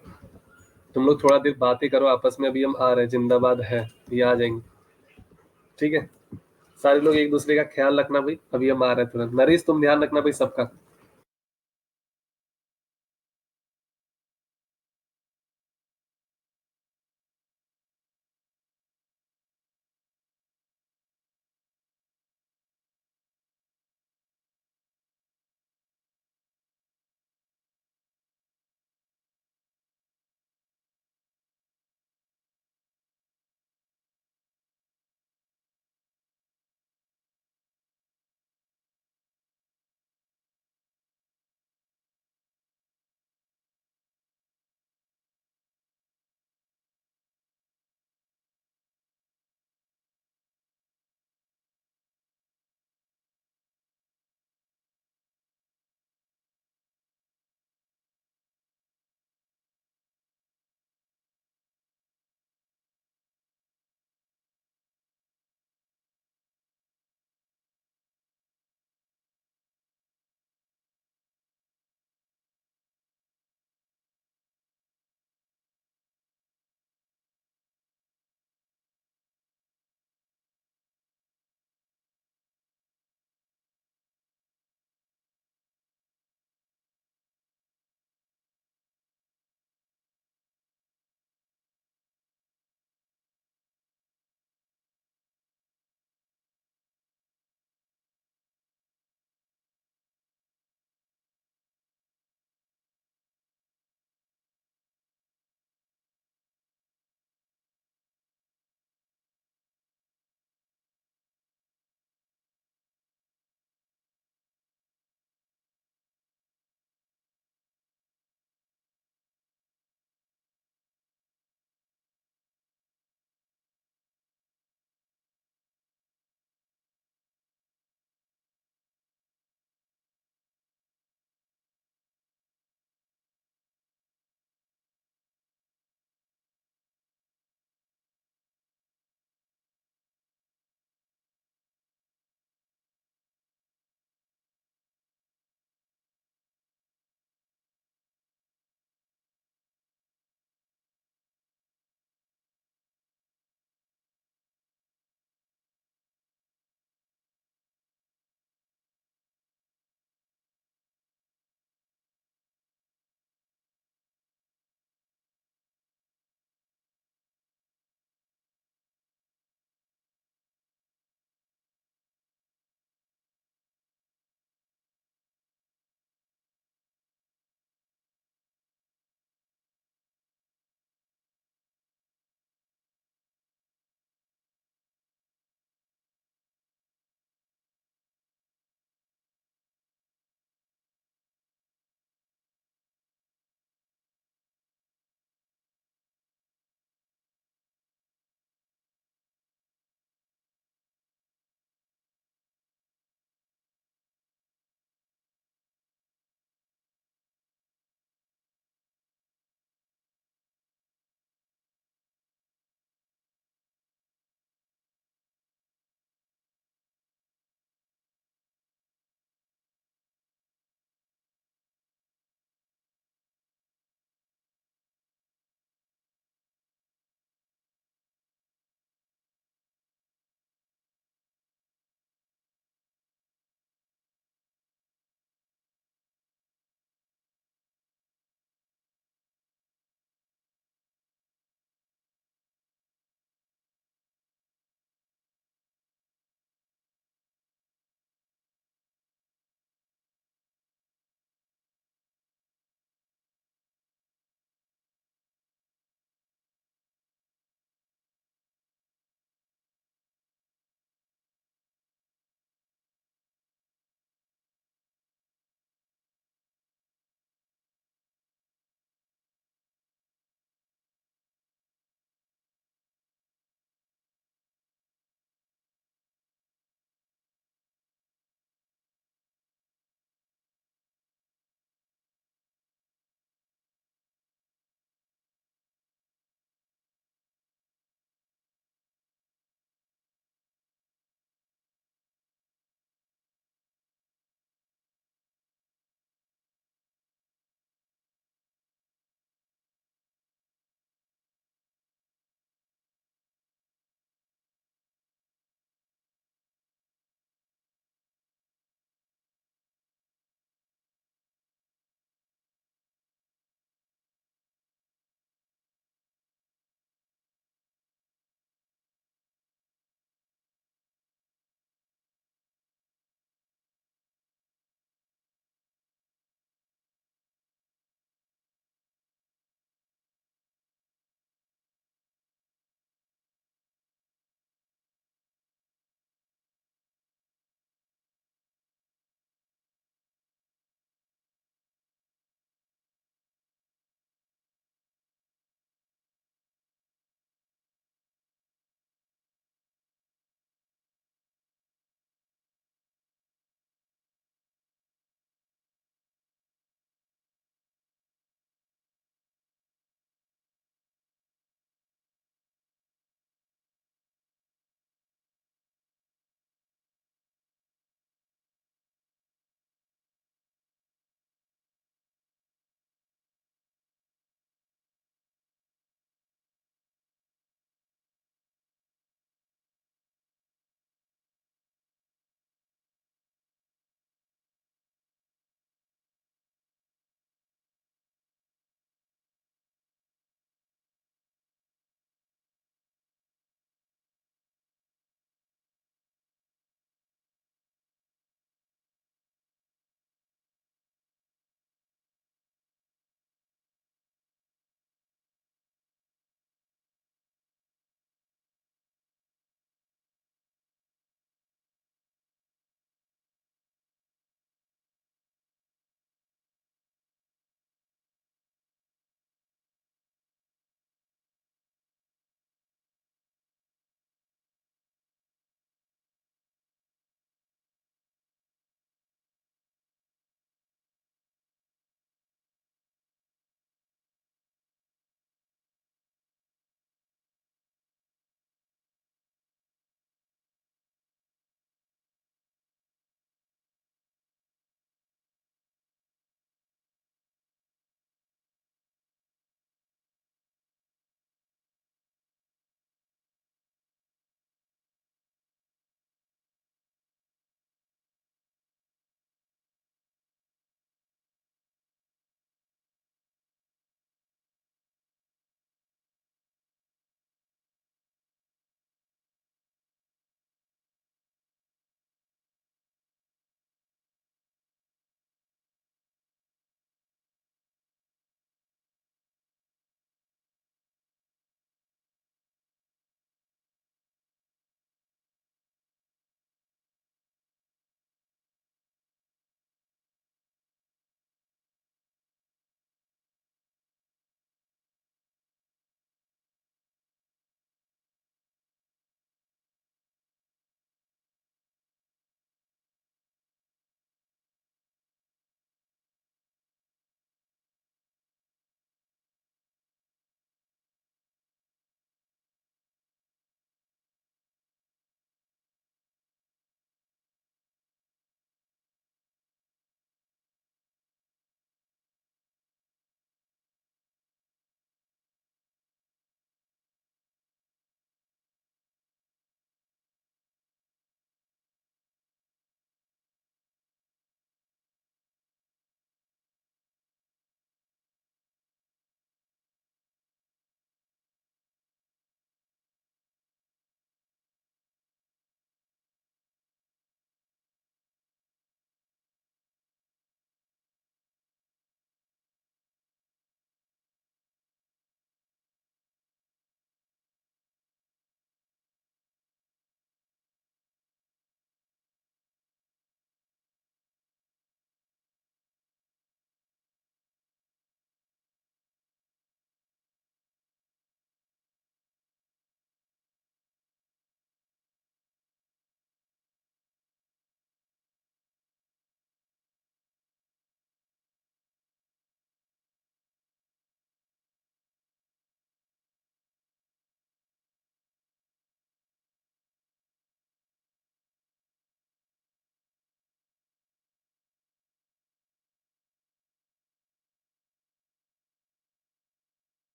तुम लोग थोड़ा देर बातें करो आपस में, अभी हम आ रहे हैं, जिंदाबाद है, ये आ जाएंगे। ठीक है, सारे लोग एक दूसरे का ख्याल रखना भाई, अभी हम आ रहे हैं तुरंत। नरेश तुम ध्यान रखना भाई सबका।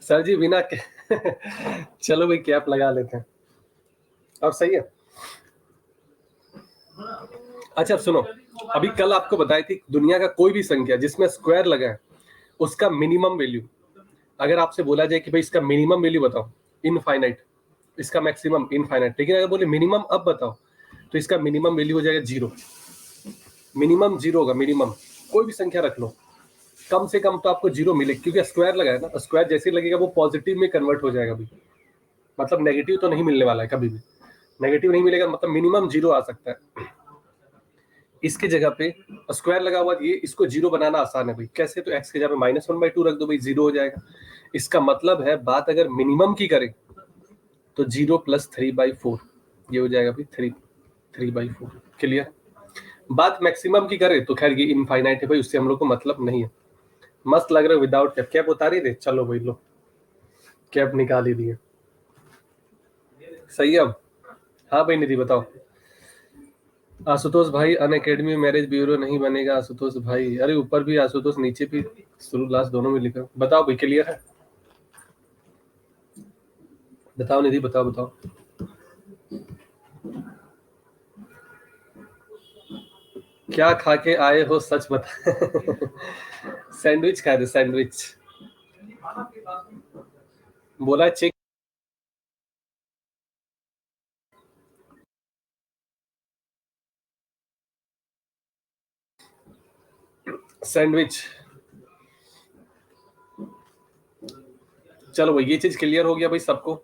सर जी बिना चलो भाई कैप लगा लेते हैं। अब सही है। अच्छा अब सुनो, अभी कल आपको बताई थी दुनिया का कोई भी संख्या जिसमें स्क्वायर लगा है उसका मिनिमम वैल्यू, अगर आपसे बोला जाए कि भाई इसका मिनिमम वैल्यू बताओ, इनफाइनाइट, इसका मैक्सिमम इनफाइनाइट, लेकिन अगर बोले मिनिमम अब बताओ तो इसका मिनिमम वैल्यू हो जाएगा 0। मिनिमम 0 होगा, मिनिमम कोई भी संख्या रख लो, कम से कम तो आपको 0 मिले, क्योंकि स्क्वायर लगा है ना, स्क्वायर जैसे ही लगेगा वो पॉजिटिव में कन्वर्ट हो जाएगा भाई, मतलब नेगेटिव तो नहीं मिलने वाला है कभी भी, नेगेटिव नहीं मिलेगा, मतलब मिनिमम 0 आ सकता है। इसके जगह पे स्क्वायर लगा हुआ ये, इसको 0 बनाना आसान है भाई, कैसे, तो x की जगह पे -1/2 रख दो भाई, 0 हो जाएगा। इसका मतलब है बात अगर मिनिमम की करें तो 0 + 3/4 ये हो जाएगा भाई 3/4। क्लियर। बात मैक्सिमम की करें तो खैर ये इनफाइनाइट है भाई, उससे हम लोग को मतलब नहीं है। मस्त लग रहा है विदाउट कैप, कैप उतारी दे, चलो भाई लो कैप निकाल ही दिए। सही है अब। हाँ भाई निधि बताओ। आशुतोष भाई अन अकेडमी मैरिज ब्यूरो नहीं बनेगा आशुतोष भाई, अरे ऊपर भी आशुतोष नीचे भी शुरू लास्ट दोनों में लिखा, बताओ भाई क्लियर है। बताओ निधि बताओ बताओ। क्या खा के आए हो सच बता। सैंडविच खाए थे सैंडविच, बोला चेक। सैंडविच। चलो भाई ये चीज क्लियर हो गया भाई सबको,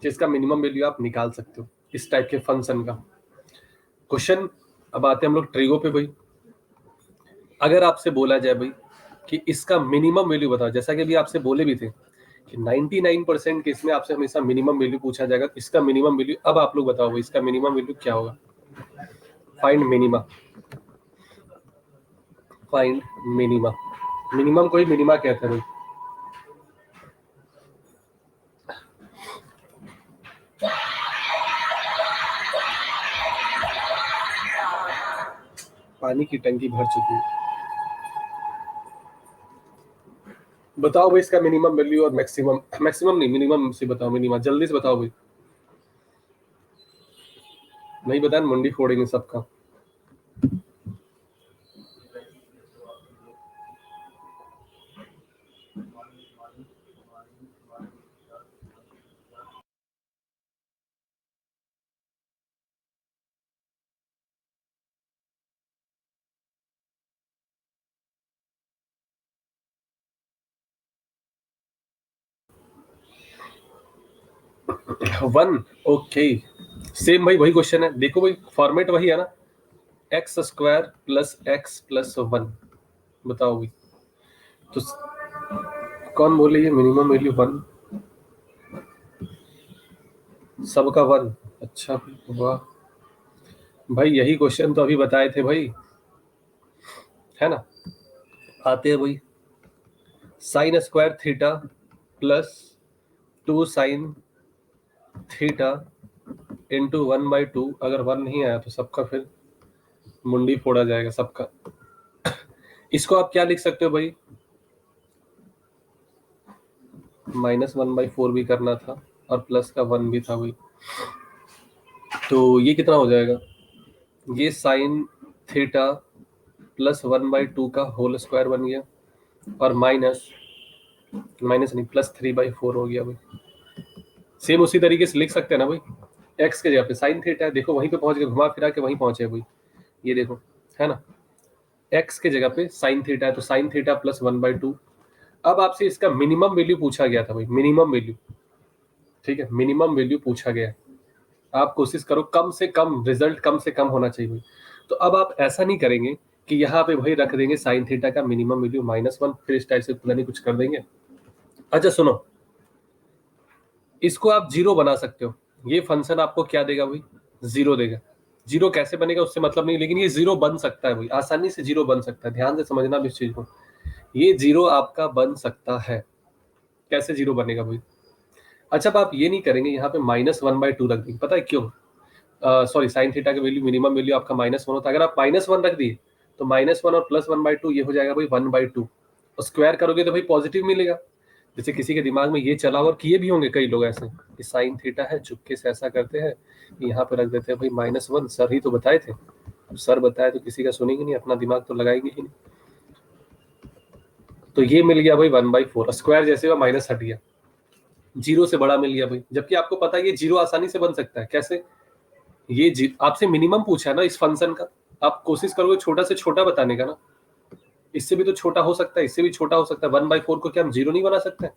जिसका मिनिमम वैल्यू आप निकाल सकते हो इस टाइप के फंक्शन का। क्वेश्चन अब आते हैं हम लोग ट्रिगो पे भाई। अगर आपसे बोला जाए भाई कि इसका मिनिमम वैल्यू बताओ, जैसा कि अभी आपसे बोले भी थे कि 99% केस में आपसे हमेशा मिनिमम वैल्यू पूछा जाएगा, तो इसका मिनिमम वैल्यू अब आप लोग बताओ भाई इसका मिनिमम वैल्यू क्या होगा। Find minima, find minima, minimum को ही मिनिमा कहते हैं भाई। पानी की टंकी भर चुकी है, बताओ भाई इसका मिनिमम वैल्यू और मैक्सिमम, मैक्सिमम नहीं मिनिमम से बताओ, मिनिमम जल्दी से बताओ भाई, नहीं बताया मुंडी फोड़ेंगे सबका। वन, ओके सेम भाई वही क्वेश्चन है, देखो भाई फॉर्मेट वही है ना, x² + x + 1, बताओ भाई। तो कौन बोले ये मिनिमम वैल्यू 1, सबका 1, अच्छा भाई वाह भाई, यही क्वेश्चन तो अभी बताए थे भाई, है ना। आते हैं भाई, sin² थीटा + 2 sin थीटा × 1/2, अगर 1 नहीं आया तो सबका फिर मुंडी फोड़ा जाएगा सबका। इसको आप क्या लिख सकते हो भाई, -1/4 भी करना था और प्लस का 1 भी था भाई, तो ये कितना हो जाएगा, ये sin थीटा +1/2 का होल स्क्वायर बन गया, और माइनस माइनस नहीं +3/4 हो गया भाई। सेम उसी तरीके से लिख सकते हैं ना भाई, x के जगह पे sin थीटा है, देखो वहीं पे पहुंच गए, घुमा फिरा के वहीं पहुंचे भाई, ये देखो है ना, x के जगह पे sin थीटा है तो sin थीटा +1/2। अब आपसे इसका मिनिमम वैल्यू पूछा गया था भाई, मिनिमम वैल्यू, ठीक है, मिनिमम वैल्यू पूछा गया है, आप कोशिश करो कम से कम, रिजल्ट कम से कम होना चाहिए भाई। तो अब आप ऐसा नहीं करेंगे कि यहाँ पे भाई रख देंगे sin थीटा का मिनिमम वैल्यू -1, फिर इस टाइप से पता नहीं कुछ कर देंगे। अच्छा सुनो, इसको आप 0 बना सकते हो, ये फंक्शन आपको क्या देगा भाई, 0 देगा। 0 कैसे बनेगा उससे मतलब नहीं, लेकिन ये 0 बन सकता है भाई, आसानी से 0 बन सकता है, ध्यान से समझना भी इस चीज को, ये 0 आपका बन सकता है। कैसे 0 बनेगा भाई, अच्छा अब आप ये नहीं करेंगे, यहाँ पे -1/2 रख देंगे, पता है क्यों, सॉरी sin थीटा की वैल्यू मिनिमम वैल्यू आपका -1 होता है, अगर आप -1 रख दिए तो -1 और +1/2 ये हो जाएगा भाई 1/2, और स्क्वायर करोगे तो भाई पॉजिटिव मिलेगा। जैसे किसी के दिमाग में ये चला और किए भी होंगे कई लोग ऐसे कि साइन थीटा है, चुपके से ऐसा करते हैं, यहाँ पे रख देते हैं भाई -1, सर ही तो बताए थे। अब सर बताए तो किसी का सुनेंगे नहीं, अपना दिमाग तो लगाएंगे ही नहीं। तो ये मिल गया भाई 1/4, स्क्वायर जैसे हुआ माइनस हट गया, 0 से बड़ा मिल गया भाई। जबकि आपको पता है ये 0 आसानी से बन सकता है। कैसे? ये आपसे मिनिमम पूछा है ना इस फंक्शन का, आप कोशिश करोगे छोटा से छोटा बताने का ना। इससे भी तो छोटा हो सकता है, इससे भी छोटा हो सकता है। 1/4 को क्या हम 0 नहीं बना सकते?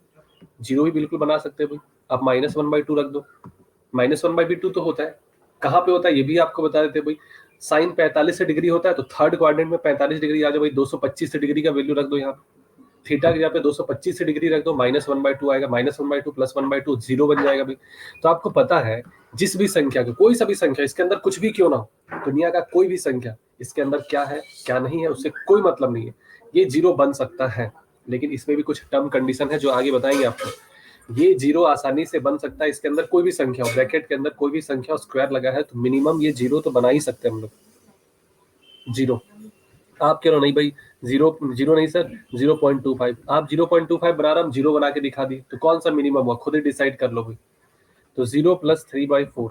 0 भी बिल्कुल बना सकते हैं भाई। आप -1/2 रख दो, -1/2 तो होता है, कहाँ पे होता है ये भी आपको बता देते हैं भाई। साइन 45 डिग्री होता है, तो थर्ड क्वाड्रेंट में 45 डिग्री आ जाओ भाई, 225 डिग्री का वैल्यू रख दो यहाँ। थीटा के जगह पे 225 डिग्री रख दो, -1/2 आएगा, -1/2 +1/2 0 बन जाएगा भाई। तो आपको पता है जिस भी संख्या को, कोई सा भी संख्या, इसके अंदर कुछ भी क्यों ना हो, दुनिया का कोई भी संख्या, इसके अंदर क्या है क्या नहीं है उससे कोई मतलब नहीं है, ये 0 बन सकता है। लेकिन इसमें भी कुछ टर्म कंडीशन है जो आगे बताएंगे आपको। ये 0 आसानी से बन सकता है, इसके अंदर कोई भी संख्या हो, ब्रैकेट के अंदर कोई भी संख्या स्क्वायर लगा है तो मिनिमम ये 0 तो बना ही सकते हैं हम लोग। 0 आप कह रहे हो नहीं भाई 0 नहीं सर 0.25, आप 0.25 बना रहा, हम 0 बना के दिखा दी, तो कौन सा मिनिमम हुआ खुद ही डिसाइड कर लो भाई। तो 0 + 3/4,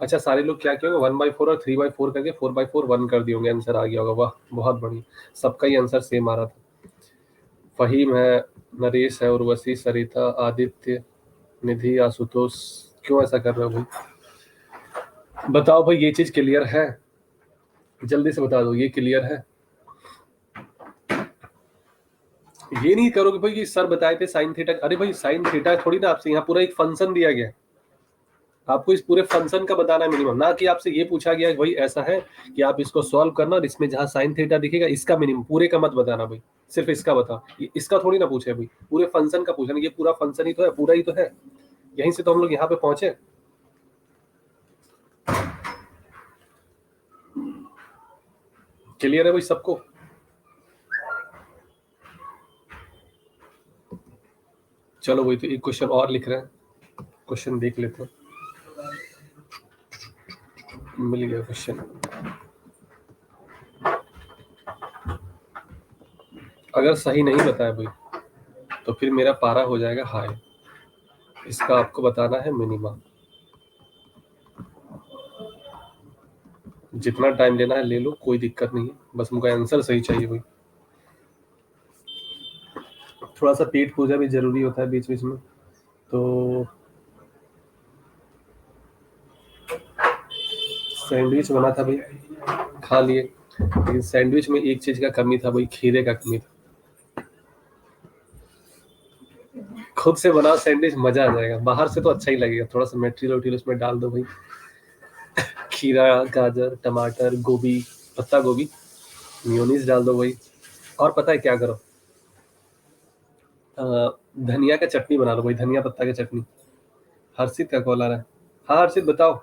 अच्छा सारे लोग क्या किए 1/4 और 3/4 करके 4/4 1 कर दिए होंगे, आंसर आ गया होगा। वाह बहुत बढ़िया, सबका ही आंसर सेम आ रहा था। फहीम है, नरेश है, उर्वशी, सरिता, आदित्य, निधि, आशुतोष, क्यों ऐसा कर रहे हो भाई? बताओ भाई ये चीज क्लियर है? जल्दी से बता दो ये क्लियर है? ये नहीं करोगे भाई कि सर बताए थे साइन थीटा, अरे भाई साइन थीटा थोड़ी ना, आपसे यहाँ पूरा एक फंक्शन दिया गया है, आपको इस पूरे फंक्शन का बताना है मिनिमम, ना कि आपसे ये पूछा गया भाई ऐसा है कि आप इसको सॉल्व करना और इसमें जहां साइन थीटा दिखेगा इसका मिनिमम, पूरे का मत बताना भाई, सिर्फ इसका बताओ। इसका थोड़ी ना पूछे भाई, पूरे फंक्शन का पूछा, ये पूरा फंक्शन ही तो है, पूरा ही तो है, यहीं से तो हम लोग यहाँ पे पहुंचे। क्लियर है भाई सबको? चलो भाई तो एक क्वेश्चन और लिख रहे हैं, क्वेश्चन देख लेते हैं। मिल गया क्वेश्चन। अगर सही नहीं बताया भाई तो फिर मेरा पारा हो जाएगा हाई, इसका आपको बताना है मिनिमम। जितना टाइम लेना है ले लो, कोई दिक्कत नहीं है, बस मुझे आंसर सही चाहिए भाई। थोड़ा सा पेट पूजा भी जरूरी होता है बीच बीच में, तो सैंडविच बना था भाई, खा लिए, लेकिन सैंडविच में एक चीज का कमी था भाई, खीरे का कमी था। खुद से बनाओ सैंडविच मजा आ जाएगा, बाहर से तो अच्छा ही लगेगा, थोड़ा सा मटेरियल वटीरियल उसमें डाल दो भाई, खीरा, गाजर, टमाटर, गोभी, पत्ता गोभी, मेयोनीज डाल दो भाई। और पता है क्या करो, धनिया का चटनी बना लो भाई, धनिया पत्ता की चटनी। हर्षित का कॉल आ रहा है। हाँ हर्षित बताओ।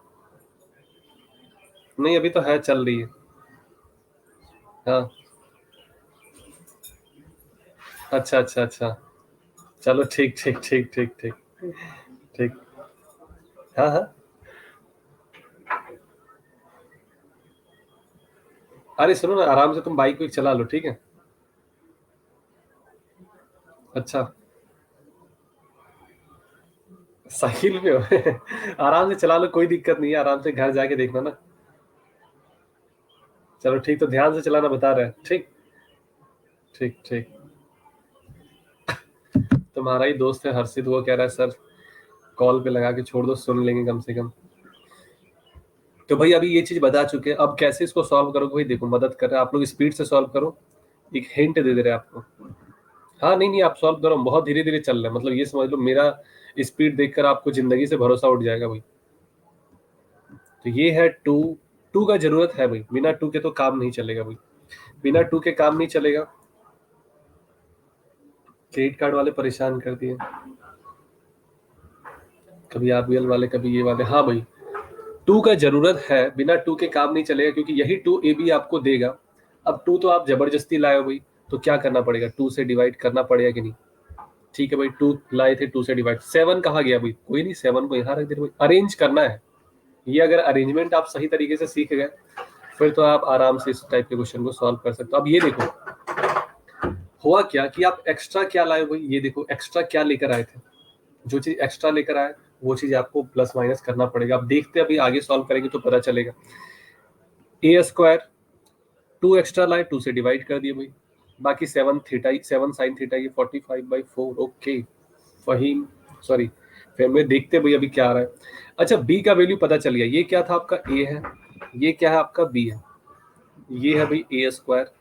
नहीं अभी तो है, चल रही है। हाँ अच्छा अच्छा अच्छा, चलो ठीक ठीक ठीक ठीक ठीक ठीक। हाँ हाँ, अरे सुनो ना, आराम से तुम बाइक वाइक चला लो, ठीक है? अच्छा साइकिल पे हो आराम से चला लो, कोई दिक्कत नहीं है, आराम से घर जाके देखना ना। चलो ठीक, तो ध्यान से चलाना बता रहे हैं, ठीक ठीक ठीक। तुम्हारा ही दोस्त है हर्षित, वो कह रहा है सर कॉल पे लगा के छोड़ दो, सुन लेंगे कम से कम। तो भाई अभी ये चीज बता चुके हैं, अब कैसे इसको सॉल्व करोगे भाई, देखो मदद कर रहे हैं आप लोग, स्पीड से सॉल्व करो, एक हिंट दे दे रहे हैं आपको। हाँ नहीं नहीं आप सॉल्व करो, बहुत धीरे धीरे चल रहे हैं, मतलब ये समझ लो मेरा स्पीड देखकर आपको जिंदगी से भरोसा उठ जाएगा भाई। तो ये है 2, 2 का जरूरत है भाई, बिना 2 के तो काम नहीं चलेगा भाई, बिना 2 के काम नहीं चलेगा। क्रेडिट कार्ड वाले परेशान कर दिए, कभी आरबीएल वाले कभी ये वाले। हाँ भाई 2 का जरूरत है, बिना 2 के काम नहीं चलेगा, क्योंकि यही 2 ए बी आपको देगा। अब 2 तो आप जबरदस्ती लाए हो भाई, तो क्या करना पड़ेगा, 2 से डिवाइड करना पड़ेगा कि नहीं? ठीक है भाई 2 लाए थे, 2 से डिवाइड, 7 कहाँ गया भाई, कोई नहीं 7 को यहाँ रख दे भाई, अरेंज करना है। ये अगर अरेंजमेंट आप सही तरीके से सीख गए फिर तो आप आराम से इस टाइप के क्वेश्चन को सॉल्व कर सकते हो। अब ये देखो हुआ क्या कि आप एक्स्ट्रा क्या लाए भाई, ये देखो एक्स्ट्रा क्या लेकर आए थे, जो चीज एक्स्ट्रा लेकर आए वो चीज आपको प्लस माइनस करना पड़ेगा। अब देखते हैं, अभी आगे सॉल्व करेंगे तो पता चलेगा। ए स्क्वायर 2 एक्स्ट्रा लाए, 2 से डिवाइड कर दिए भाई, बाकी 7 थीटा 7 साइन थीटा ये 45/4। ओके फहीम सॉरी, फिर मैं देखते भाई अभी क्या आ रहा है। अच्छा बी का वैल्यू पता चल गया, ये क्या था आपका ए है, ये क्या है आपका बी है, ये है भाई ए स्क्वायर,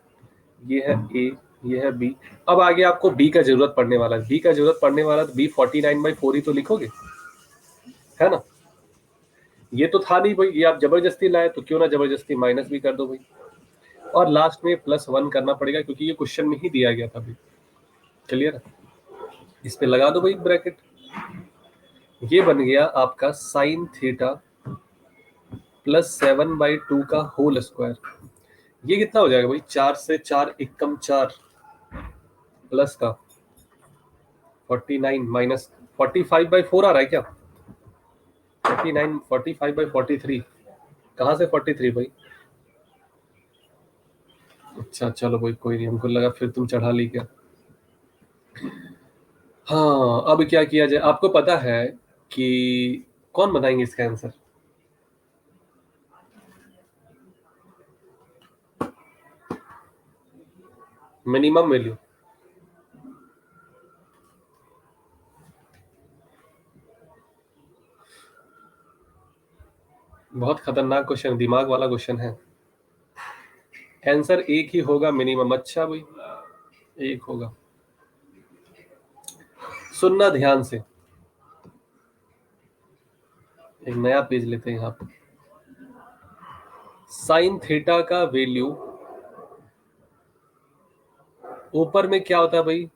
ये है ए, ये है बी। अब आगे आपको बी का जरूरत पड़ने वाला है, बी का जरूरत पड़ने वाला है, बी 49/4 ही तो लिखोगे, है ना। ये तो था नहीं भाई, ये आप जबरदस्ती लाए, तो क्यों ना जबरदस्ती माइनस भी कर दो भाई, और लास्ट में +1 करना पड़ेगा क्योंकि ये क्वेश्चन में ही दिया गया था भाई। क्लियर है, इस पे लगा दो भाई ब्रैकेट, ये बन गया आपका साइन थीटा +7/2 का होल स्क्वायर। ये कितना हो जाएगा भाई, 4 से 4 एकम 4 प्लस का 49 माइनस 45/4 आ रहा है क्या, 49 45/43, कहाँ से 43 भाई। अच्छा चलो भाई कोई नहीं, हमको लगा फिर तुम चढ़ा ली क्या। हाँ अब क्या किया जाए, आपको पता है कि कौन बताएंगे इसका आंसर। मिनिमम वैल्यू, बहुत खतरनाक क्वेश्चन, दिमाग वाला क्वेश्चन है। आंसर एक ही होगा मिनिमम। अच्छा भाई एक होगा, सुनना ध्यान से, एक नया पेज लेते हैं यहाँ पे। साइन थीटा का वैल्यू ऊपर में क्या होता है भाई,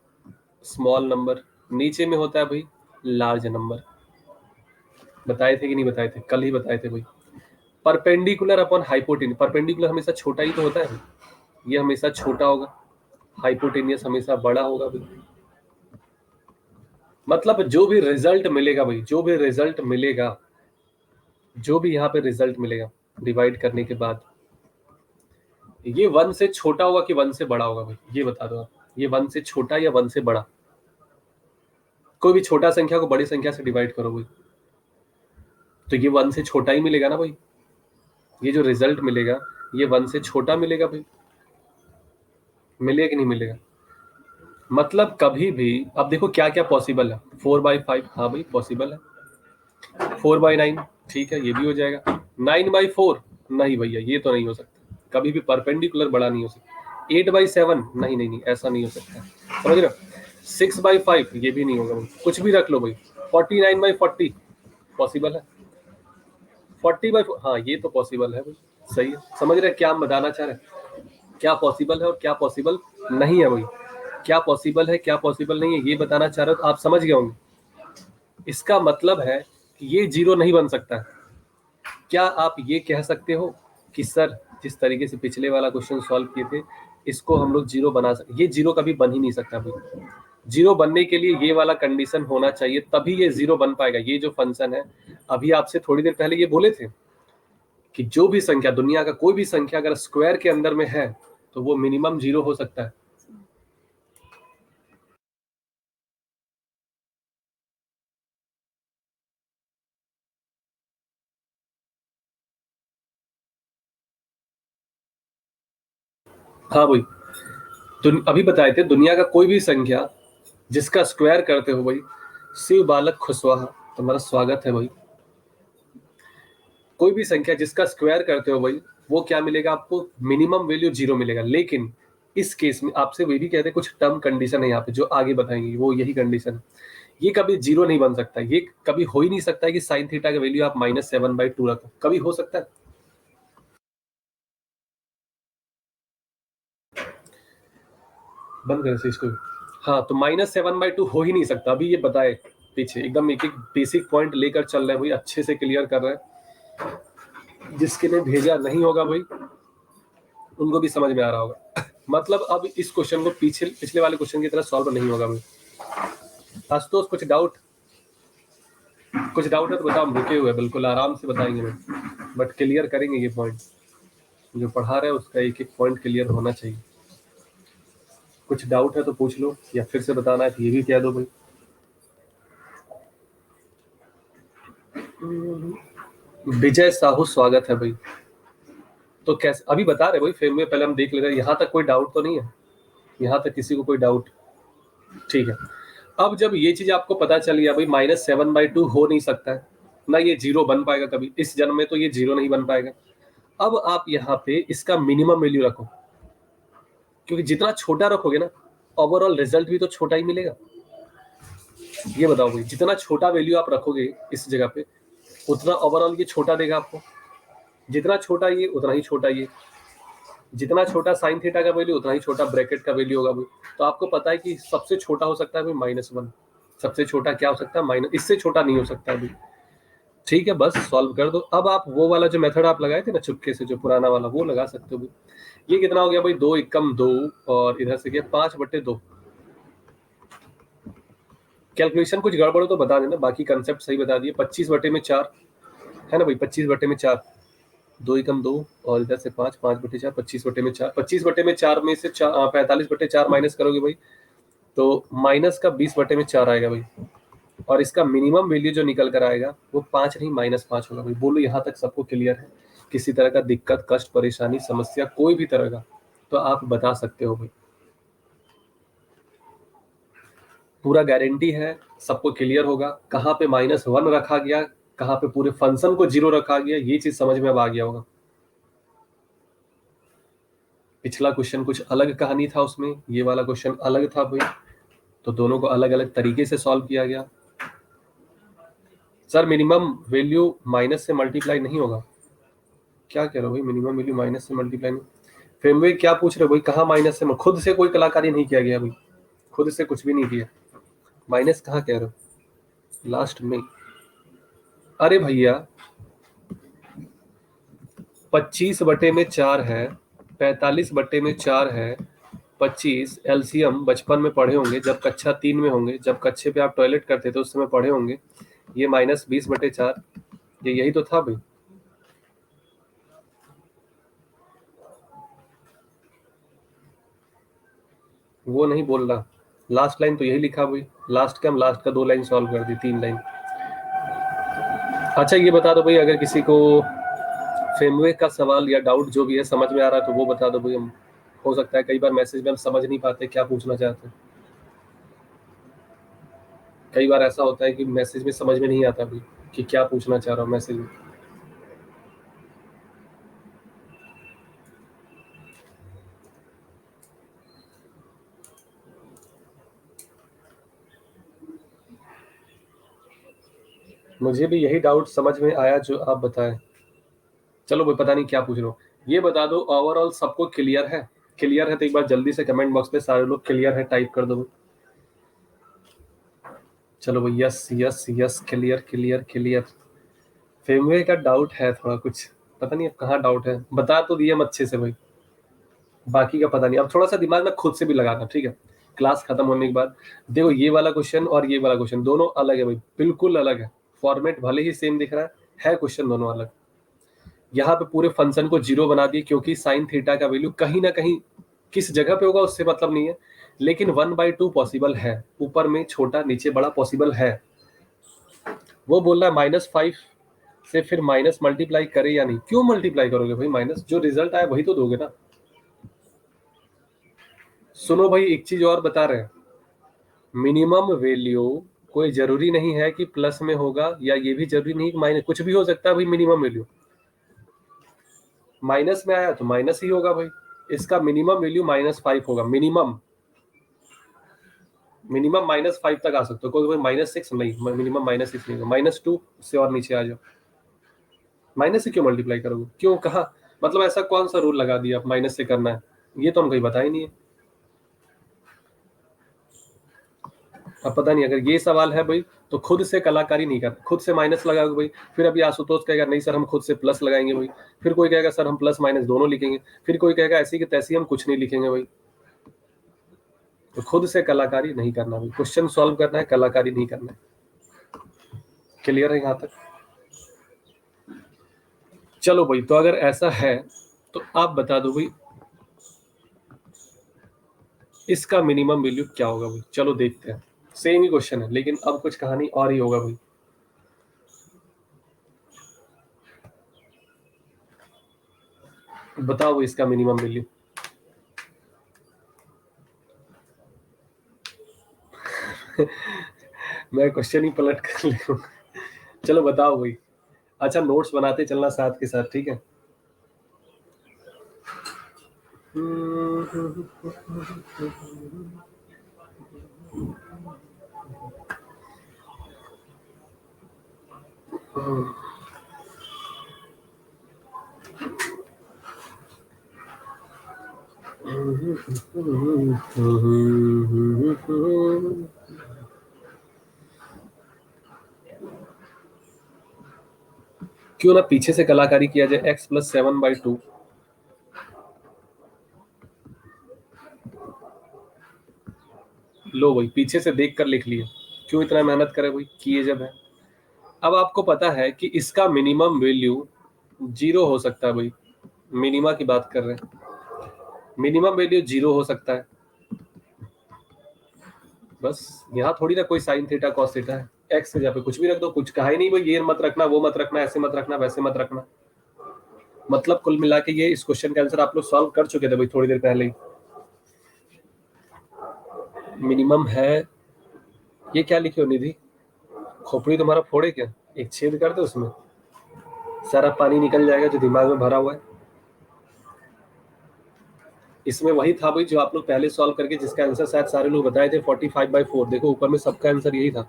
स्मॉल नंबर, नीचे में होता है भाई लार्ज नंबर। बताए थे कि नहीं बताए थे, कल ही बताए थे भाई। परपेंडिकुलर अपॉन हाइपोटेन्यूस, परपेंडिकुलर हमेशा छोटा ही तो होता है, ये हमेशा छोटा होगा, हाइपोटेनियस हमेशा बड़ा होगा भाई। मतलब जो भी रिजल्ट मिलेगा भाई, जो भी रिजल्ट मिलेगा, जो भी यहाँ पे रिजल्ट मिलेगा डिवाइड करने के बाद, ये 1 से छोटा होगा कि 1 से बड़ा होगा भाई, ये बता दो आप, ये 1 से छोटा या 1 से बड़ा। कोई भी छोटा संख्या को बड़ी संख्या से डिवाइड करो भाई, तो ये 1 से छोटा ही मिलेगा ना भाई, ये जो रिजल्ट मिलेगा ये 1 से छोटा मिलेगा भाई, मिलेगा कि नहीं मिलेगा। मतलब कभी भी, अब देखो क्या क्या पॉसिबल है, 4/5 हाँ भाई पॉसिबल है, 4/9 ठीक है ये भी हो जाएगा, 9/4 नहीं भैया ये तो नहीं हो सकता, कभी भी परपेंडिकुलर बड़ा नहीं हो सकता, 8/7 नहीं नहीं नहीं ऐसा नहीं हो सकता, समझ रहे हो, 6/5 ये भी नहीं होगा भाई, कुछ भी रख लो भाई, 49/40 पॉसिबल है, 40/4 हाँ ये तो पॉसिबल है भाई, सही है। समझ रहे क्या हम बताना चाह रहे हैं, क्या पॉसिबल है और क्या पॉसिबल नहीं है भाई, क्या पॉसिबल है क्या पॉसिबल नहीं है ये बताना चाह रहे हो, तो आप समझ गए होंगे। इसका मतलब है कि ये जीरो नहीं बन सकता है। क्या आप ये कह सकते हो कि सर जिस तरीके से पिछले वाला क्वेश्चन सॉल्व किए थे इसको हम लोग जीरो बना सकते, ये जीरो कभी बन ही नहीं सकता भाई। जीरो बनने के लिए ये वाला कंडीशन होना चाहिए तभी ये जीरो बन पाएगा। ये जो फंक्शन है, अभी आपसे थोड़ी देर पहले ये बोले थे कि जो भी संख्या, दुनिया का कोई भी संख्या अगर स्क्वायर के अंदर में है तो वो मिनिमम जीरो हो सकता है। हाँ भाई, तो अभी बताए थे दुनिया का कोई भी संख्या जिसका स्क्वायर करते हो भाई, शिव बालक खुशवाहा तुम्हारा स्वागत है भाई, कोई भी संख्या जिसका स्क्वायर करते हो भाई वो क्या मिलेगा आपको, मिनिमम वैल्यू जीरो मिलेगा। लेकिन इस केस में आपसे वे भी कहते हैं कुछ टर्म कंडीशन है यहाँ पे जो आगे बताएंगे, वो यही कंडीशन है, ये कभी जीरो नहीं बन सकता, ये कभी हो ही नहीं सकता है कि साइन थीटा का वैल्यू आप -7/2 रखो, कभी हो सकता है। बंद करें इसको, हाँ तो -7/2 हो ही नहीं सकता। अभी ये बताए पीछे एकदम एक एक बेसिक पॉइंट लेकर चल रहे हैं भाई, अच्छे से क्लियर कर रहे हैं, जिसके लिए भेजा नहीं होगा भाई उनको भी समझ में आ रहा होगा। मतलब अब इस क्वेश्चन को पिछले वाले क्वेश्चन की तरह सॉल्व नहीं होगा भाई। आशुतोष कुछ डाउट है तो बताओ, हम रुके हुए बिल्कुल आराम से बताएंगे भाई, बट क्लियर करेंगे ये पॉइंट। जो पढ़ा रहा है उसका एक एक पॉइंट क्लियर होना चाहिए। कुछ डाउट है तो पूछ लो, या फिर से बताना है तो ये भी कह दो भाई। विजय साहू स्वागत है भाई। तो कैसे अभी बता रहे भाई फ्रेम में, पहले हम देख ले रहे हैं यहाँ तक कोई डाउट तो नहीं है, यहाँ तक किसी को कोई डाउट? ठीक है। अब जब ये चीज आपको पता चल गया भाई -7/2 हो नहीं सकता है ना, ये जीरो बन पाएगा कभी इस जन्म में, तो ये जीरो नहीं बन पाएगा। अब आप यहाँ पे इसका मिनिमम वैल्यू रखो, क्योंकि जितना छोटा रखोगे ना ओवरऑल रिजल्ट भी तो छोटा ही मिलेगा। ये बताओ भाई, जितना छोटा वैल्यू आप रखोगे इस जगह पे उतना ओवरऑल ये छोटा देगा आपको, जितना छोटा ये उतना ही छोटा ये, जितना छोटा साइन थीटा का वैल्यू उतना ही छोटा ब्रैकेट का वैल्यू होगा भाई। तो आपको पता है कि सबसे छोटा हो सकता है भाई -1, सबसे छोटा क्या हो सकता है माइनस, इससे छोटा नहीं हो सकता अभी। ठीक है, बस सॉल्व कर दो। अब आप वो वाला जो मेथड आप लगाए थे ना चुपके से, जो पुराना वाला, वो लगा सकते हो भाई। ये कितना हो गया भाई, 2 एकम 2 और इधर से गया 5/2। कैलकुलेशन कुछ गड़बड़ हो तो बता देना, बाकी कंसेप्ट सही बता दिए। 25/4 है ना भाई, 25/4, 2 एकम 2 और इधर से 5, 5/4, 25/4, 25/4 में से 45/4 माइनस करोगे भाई तो माइनस का 20/4 आएगा भाई। और इसका मिनिमम वैल्यू जो निकल कर आएगा वो 5 नहीं -5 होगा भाई। बोलो यहाँ तक सबको क्लियर है? किसी तरह का दिक्कत, कष्ट, परेशानी, समस्या कोई भी तरह का तो आप बता सकते हो भाई। पूरा गारंटी है सबको क्लियर होगा। कहाँ पे -1 रखा गया, कहाँ पे पूरे फंक्शन को 0 रखा गया, ये चीज समझ में अब आ गया होगा। पिछला क्वेश्चन कुछ अलग कहानी था उसमें, ये वाला क्वेश्चन अलग था भाई, तो दोनों को अलग अलग तरीके से सॉल्व किया गया। सर मिनिमम वैल्यू माइनस से मल्टीप्लाई नहीं होगा? क्या कह रहे हो भाई, मिनिमम वैल्यू माइनस से मल्टीप्लाई नहीं? फ्रेमवे क्या पूछ रहे हो भाई, कहाँ माइनस से? खुद से कोई कलाकारी नहीं किया गया भाई, खुद से कुछ भी नहीं किया। माइनस कहाँ कह रहे हो, लास्ट में? अरे भैया 25/4 है, 45/4 है, 25 एलसीएम बचपन में पढ़े होंगे, जब कक्षा 3 में होंगे, जब कक्षे पे आप टॉयलेट करते थे उस समय पढ़े होंगे। ये -20/4, ये यही तो था भाई। वो नहीं बोल रहा, लास्ट लाइन तो यही लिखा भाई। लास्ट का 2 लाइन सॉल्व कर दी, 3 लाइन। अच्छा ये बता दो भाई, अगर किसी को फ्रेमवर्क का सवाल या डाउट जो भी है समझ में आ रहा है तो वो बता दो भाई। हम हो सकता है कई बार मैसेज में हम समझ नहीं पाते क्या पूछना चाहते हैं। कई बार ऐसा होता है कि मैसेज में समझ में नहीं आता भाई कि क्या पूछना चाह रहा हूँ मैसेज में। मुझे भी यही डाउट समझ में आया जो आप बताएं। चलो भाई, पता नहीं क्या पूछ रहा हूँ। ये बता दो ओवरऑल सबको क्लियर है? क्लियर है तो एक बार जल्दी से कमेंट बॉक्स पे सारे लोग क्लियर है टाइप कर दो। चलो भाई, yes yes yes, clear clear clear. Framework का डाउट है थोड़ा कुछ, पता नहीं अब कहाँ डाउट है, बता तो दिए हम अच्छे से भाई, बाकी का पता नहीं। अब थोड़ा सा दिमाग ना खुद से भी लगाना, ठीक है? क्लास खत्म होने के बाद देखो, ये वाला क्वेश्चन और ये वाला क्वेश्चन दोनों अलग है भाई, बिल्कुल अलग है। फॉर्मेट भले ही सेम दिख रहा है क्वेश्चन दोनों अलग। यहाँ पे पूरे फंक्शन को 0 बना दिए, क्योंकि साइन थीटा का वैल्यू कहीं ना कहीं किस जगह पे होगा उससे मतलब नहीं है, लेकिन 1/2 पॉसिबल है। ऊपर में छोटा नीचे बड़ा पॉसिबल है। वो बोल रहा है -5 से फिर माइनस मल्टीप्लाई करे या नहीं? क्यों मल्टीप्लाई करोगे भाई माइनस? जो रिजल्ट आया वही तो दोगे ना। सुनो भाई, एक चीज और बता रहे हैं, मिनिमम वैल्यू कोई जरूरी नहीं है कि प्लस में होगा, या ये भी जरूरी नहीं कि माइनस, कुछ भी हो सकता है भाई। मिनिमम वैल्यू माइनस में आया तो माइनस ही होगा भाई। इसका मिनिमम वैल्यू -5 होगा। मिनिमम मिनिमम -5 तक आ सकते हो। कोई -6 नहीं, मिनिमम -6 नहीं होगा, -2 से और नीचे आ जाओ। माइनस से क्यों मल्टीप्लाई करोगे, क्यों, कहा? मतलब ऐसा कौन सा रूल लगा दिया आप माइनस से करना है? ये तो हम कहीं बताया ही नहीं है। अब पता नहीं, अगर ये सवाल है भाई तो खुद से कलाकारी नहीं करते, खुद से माइनस लगाओगे भाई। फिर अभी आशुतोष कहेगा नहीं सर हम खुद से प्लस लगाएंगे भाई। फिर कोई कहेगा सर हम प्लस माइनस दोनों लिखेंगे। फिर कोई कहेगा ऐसी कि तैसी हम कुछ नहीं लिखेंगे भाई। तो खुद से कलाकारी नहीं करना भाई, क्वेश्चन सॉल्व करना है, कलाकारी नहीं करना है। क्लियर है यहाँ तक? चलो भाई, तो अगर ऐसा है तो आप बता दो भाई इसका मिनिमम वैल्यू क्या होगा भाई। चलो देखते हैं, सेम ही क्वेश्चन है लेकिन अब कुछ कहानी और ही होगा भाई। बताओ इसका मिनिमम वैल्यू। मैं क्वेश्चन ही पलट कर ले। चलो बताओ भाई। अच्छा नोट्स बनाते चलना साथ के साथ, ठीक है। क्यों ना पीछे से कलाकारी किया जाए। x plus 7/2। लो भाई पीछे से देख कर लिख लिए। क्यों इतना मेहनत करे भाई, किए जब है। अब आपको पता है कि इसका मिनिमम वैल्यू 0 हो सकता है भाई। मिनिमा की बात कर रहे हैं, मिनिमम वैल्यू 0 हो सकता है। बस यहाँ थोड़ी ना कोई साइन थीटा कॉस थीटा है। एक्स के जगह पे कुछ भी रख दो, कुछ कहा ही नहीं भाई ये मत रखना वो मत रखना ऐसे मत रखना वैसे मत रखना। मतलब कुल मिला के ये इस क्वेश्चन का आंसर आप लोग सॉल्व कर चुके थे भाई थोड़ी देर पहले ही। मिनिमम है, ये क्या लिखे हो निधि, खोपड़ी तुम्हारा फोड़े क्या, एक छेद कर दो उसमें सारा पानी निकल जाएगा जो दिमाग में भरा हुआ है। इसमें वही था भाई जो आप लोग पहले सॉल्व करके जिसका आंसर शायद सारे लोग बताए थे 45/4। देखो ऊपर में सबका आंसर यही था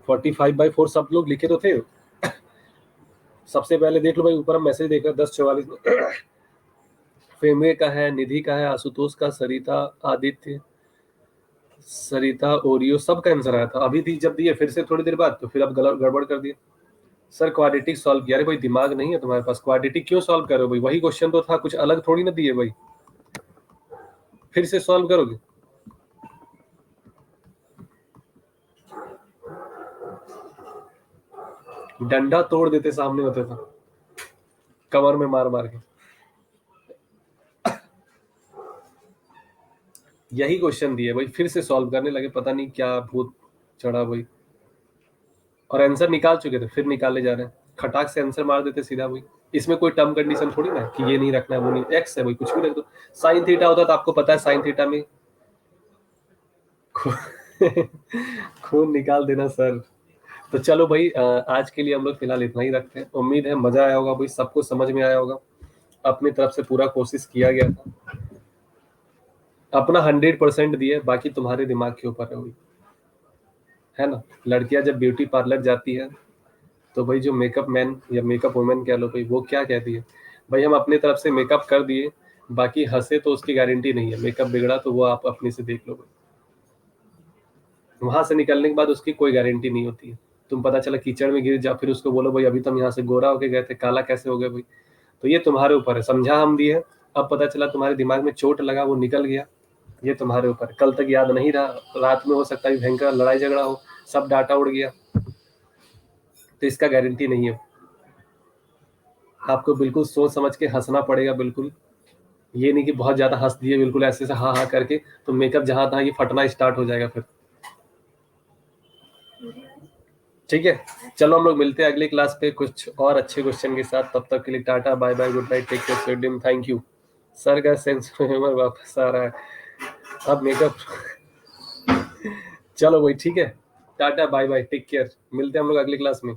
45/4। सब लोग लिखे तो थे। सबसे पहले देख लो भाई ऊपर हम मैसेज देख रहे 10:44 में। फेमे का है, निधि का है, आशुतोष का, सरिता, आदित्य, सरिता, ओरियो, सबका आंसर आया था। अभी थी जब दिए फिर से थोड़ी देर बाद तो फिर अब गलत गड़बड़ कर दिए। सर क्वाड्रेटिक सॉल्व किया। अरे भाई दिमाग नहीं है तुम्हारे पास, क्वाड्रेटिक क्यों सॉल्व कर रहे हो भाई, वही क्वेश्चन तो था, कुछ अलग थोड़ी ना दिए भाई, फिर से सॉल्व करोगे। डंडा तोड़ देते सामने होते था कमर में मार मार के। यही क्वेश्चन दिए भाई फिर से सॉल्व करने लगे, पता नहीं क्या भूत चढ़ा भाई। और आंसर निकाल चुके थे फिर निकाले जा रहे हैं, खटाक से आंसर मार देते सीधा भाई। इसमें कोई टर्म कंडीशन थोड़ी ना कि ये नहीं रखना है वो नहीं, एक्स है भाई कुछ भी रख दो। साइन थीटा होता तो आपको पता है साइन थीटा में खून निकाल देना सर। तो चलो भाई आज के लिए हम लोग फिलहाल इतना ही रखते हैं। उम्मीद है मजा आया होगा भाई, सबको समझ में आया होगा। अपनी तरफ से पूरा कोशिश किया गया था, अपना 100% दिए, बाकी तुम्हारे दिमाग के ऊपर है भाई, है ना। लड़कियां जब ब्यूटी पार्लर जाती है तो भाई जो मेकअप मैन या मेकअप वुमेन कह लो भाई वो क्या कहती है, भाई हम अपनी तरफ से मेकअप कर दिए, बाकी हंसे तो उसकी गारंटी नहीं है, मेकअप बिगड़ा तो वो आप अपने से देख लो भाई। वहां से निकलने के बाद उसकी कोई गारंटी नहीं होती है। तुम पता चला कीचड़ में गिर जा फिर उसको बोलो भाई अभी तुम यहाँ से गोरा होके गए थे काला कैसे हो गए भाई। तो ये तुम्हारे ऊपर है, समझा हम दिए। अब पता चला तुम्हारे दिमाग में चोट लगा वो निकल गया, ये तुम्हारे ऊपर है। कल तक याद नहीं रहा, रात में हो सकता है भयंकर लड़ाई झगड़ा हो, सब डाटा उड़ गया, तो इसका गारंटी नहीं है। आपको बिल्कुल सोच समझ के हंसना पड़ेगा बिल्कुल। ये नहीं कि बहुत ज्यादा हंस दिए बिल्कुल ऐसे से हाँ हाँ करके, तो मेकअप जहां था ये फटना स्टार्ट हो जाएगा फिर। ठीक है चलो हम लोग मिलते हैं अगली क्लास पे कुछ और अच्छे क्वेश्चन के साथ। तब तक के लिए tata bye bye good night take care sweet dream thank you. Sir का सेंस ऑफ ह्यूमर वापस आ रहा है अब मेकअप। चलो भाई ठीक है, tata bye bye take care, मिलते हैं हम लोग अगली क्लास में।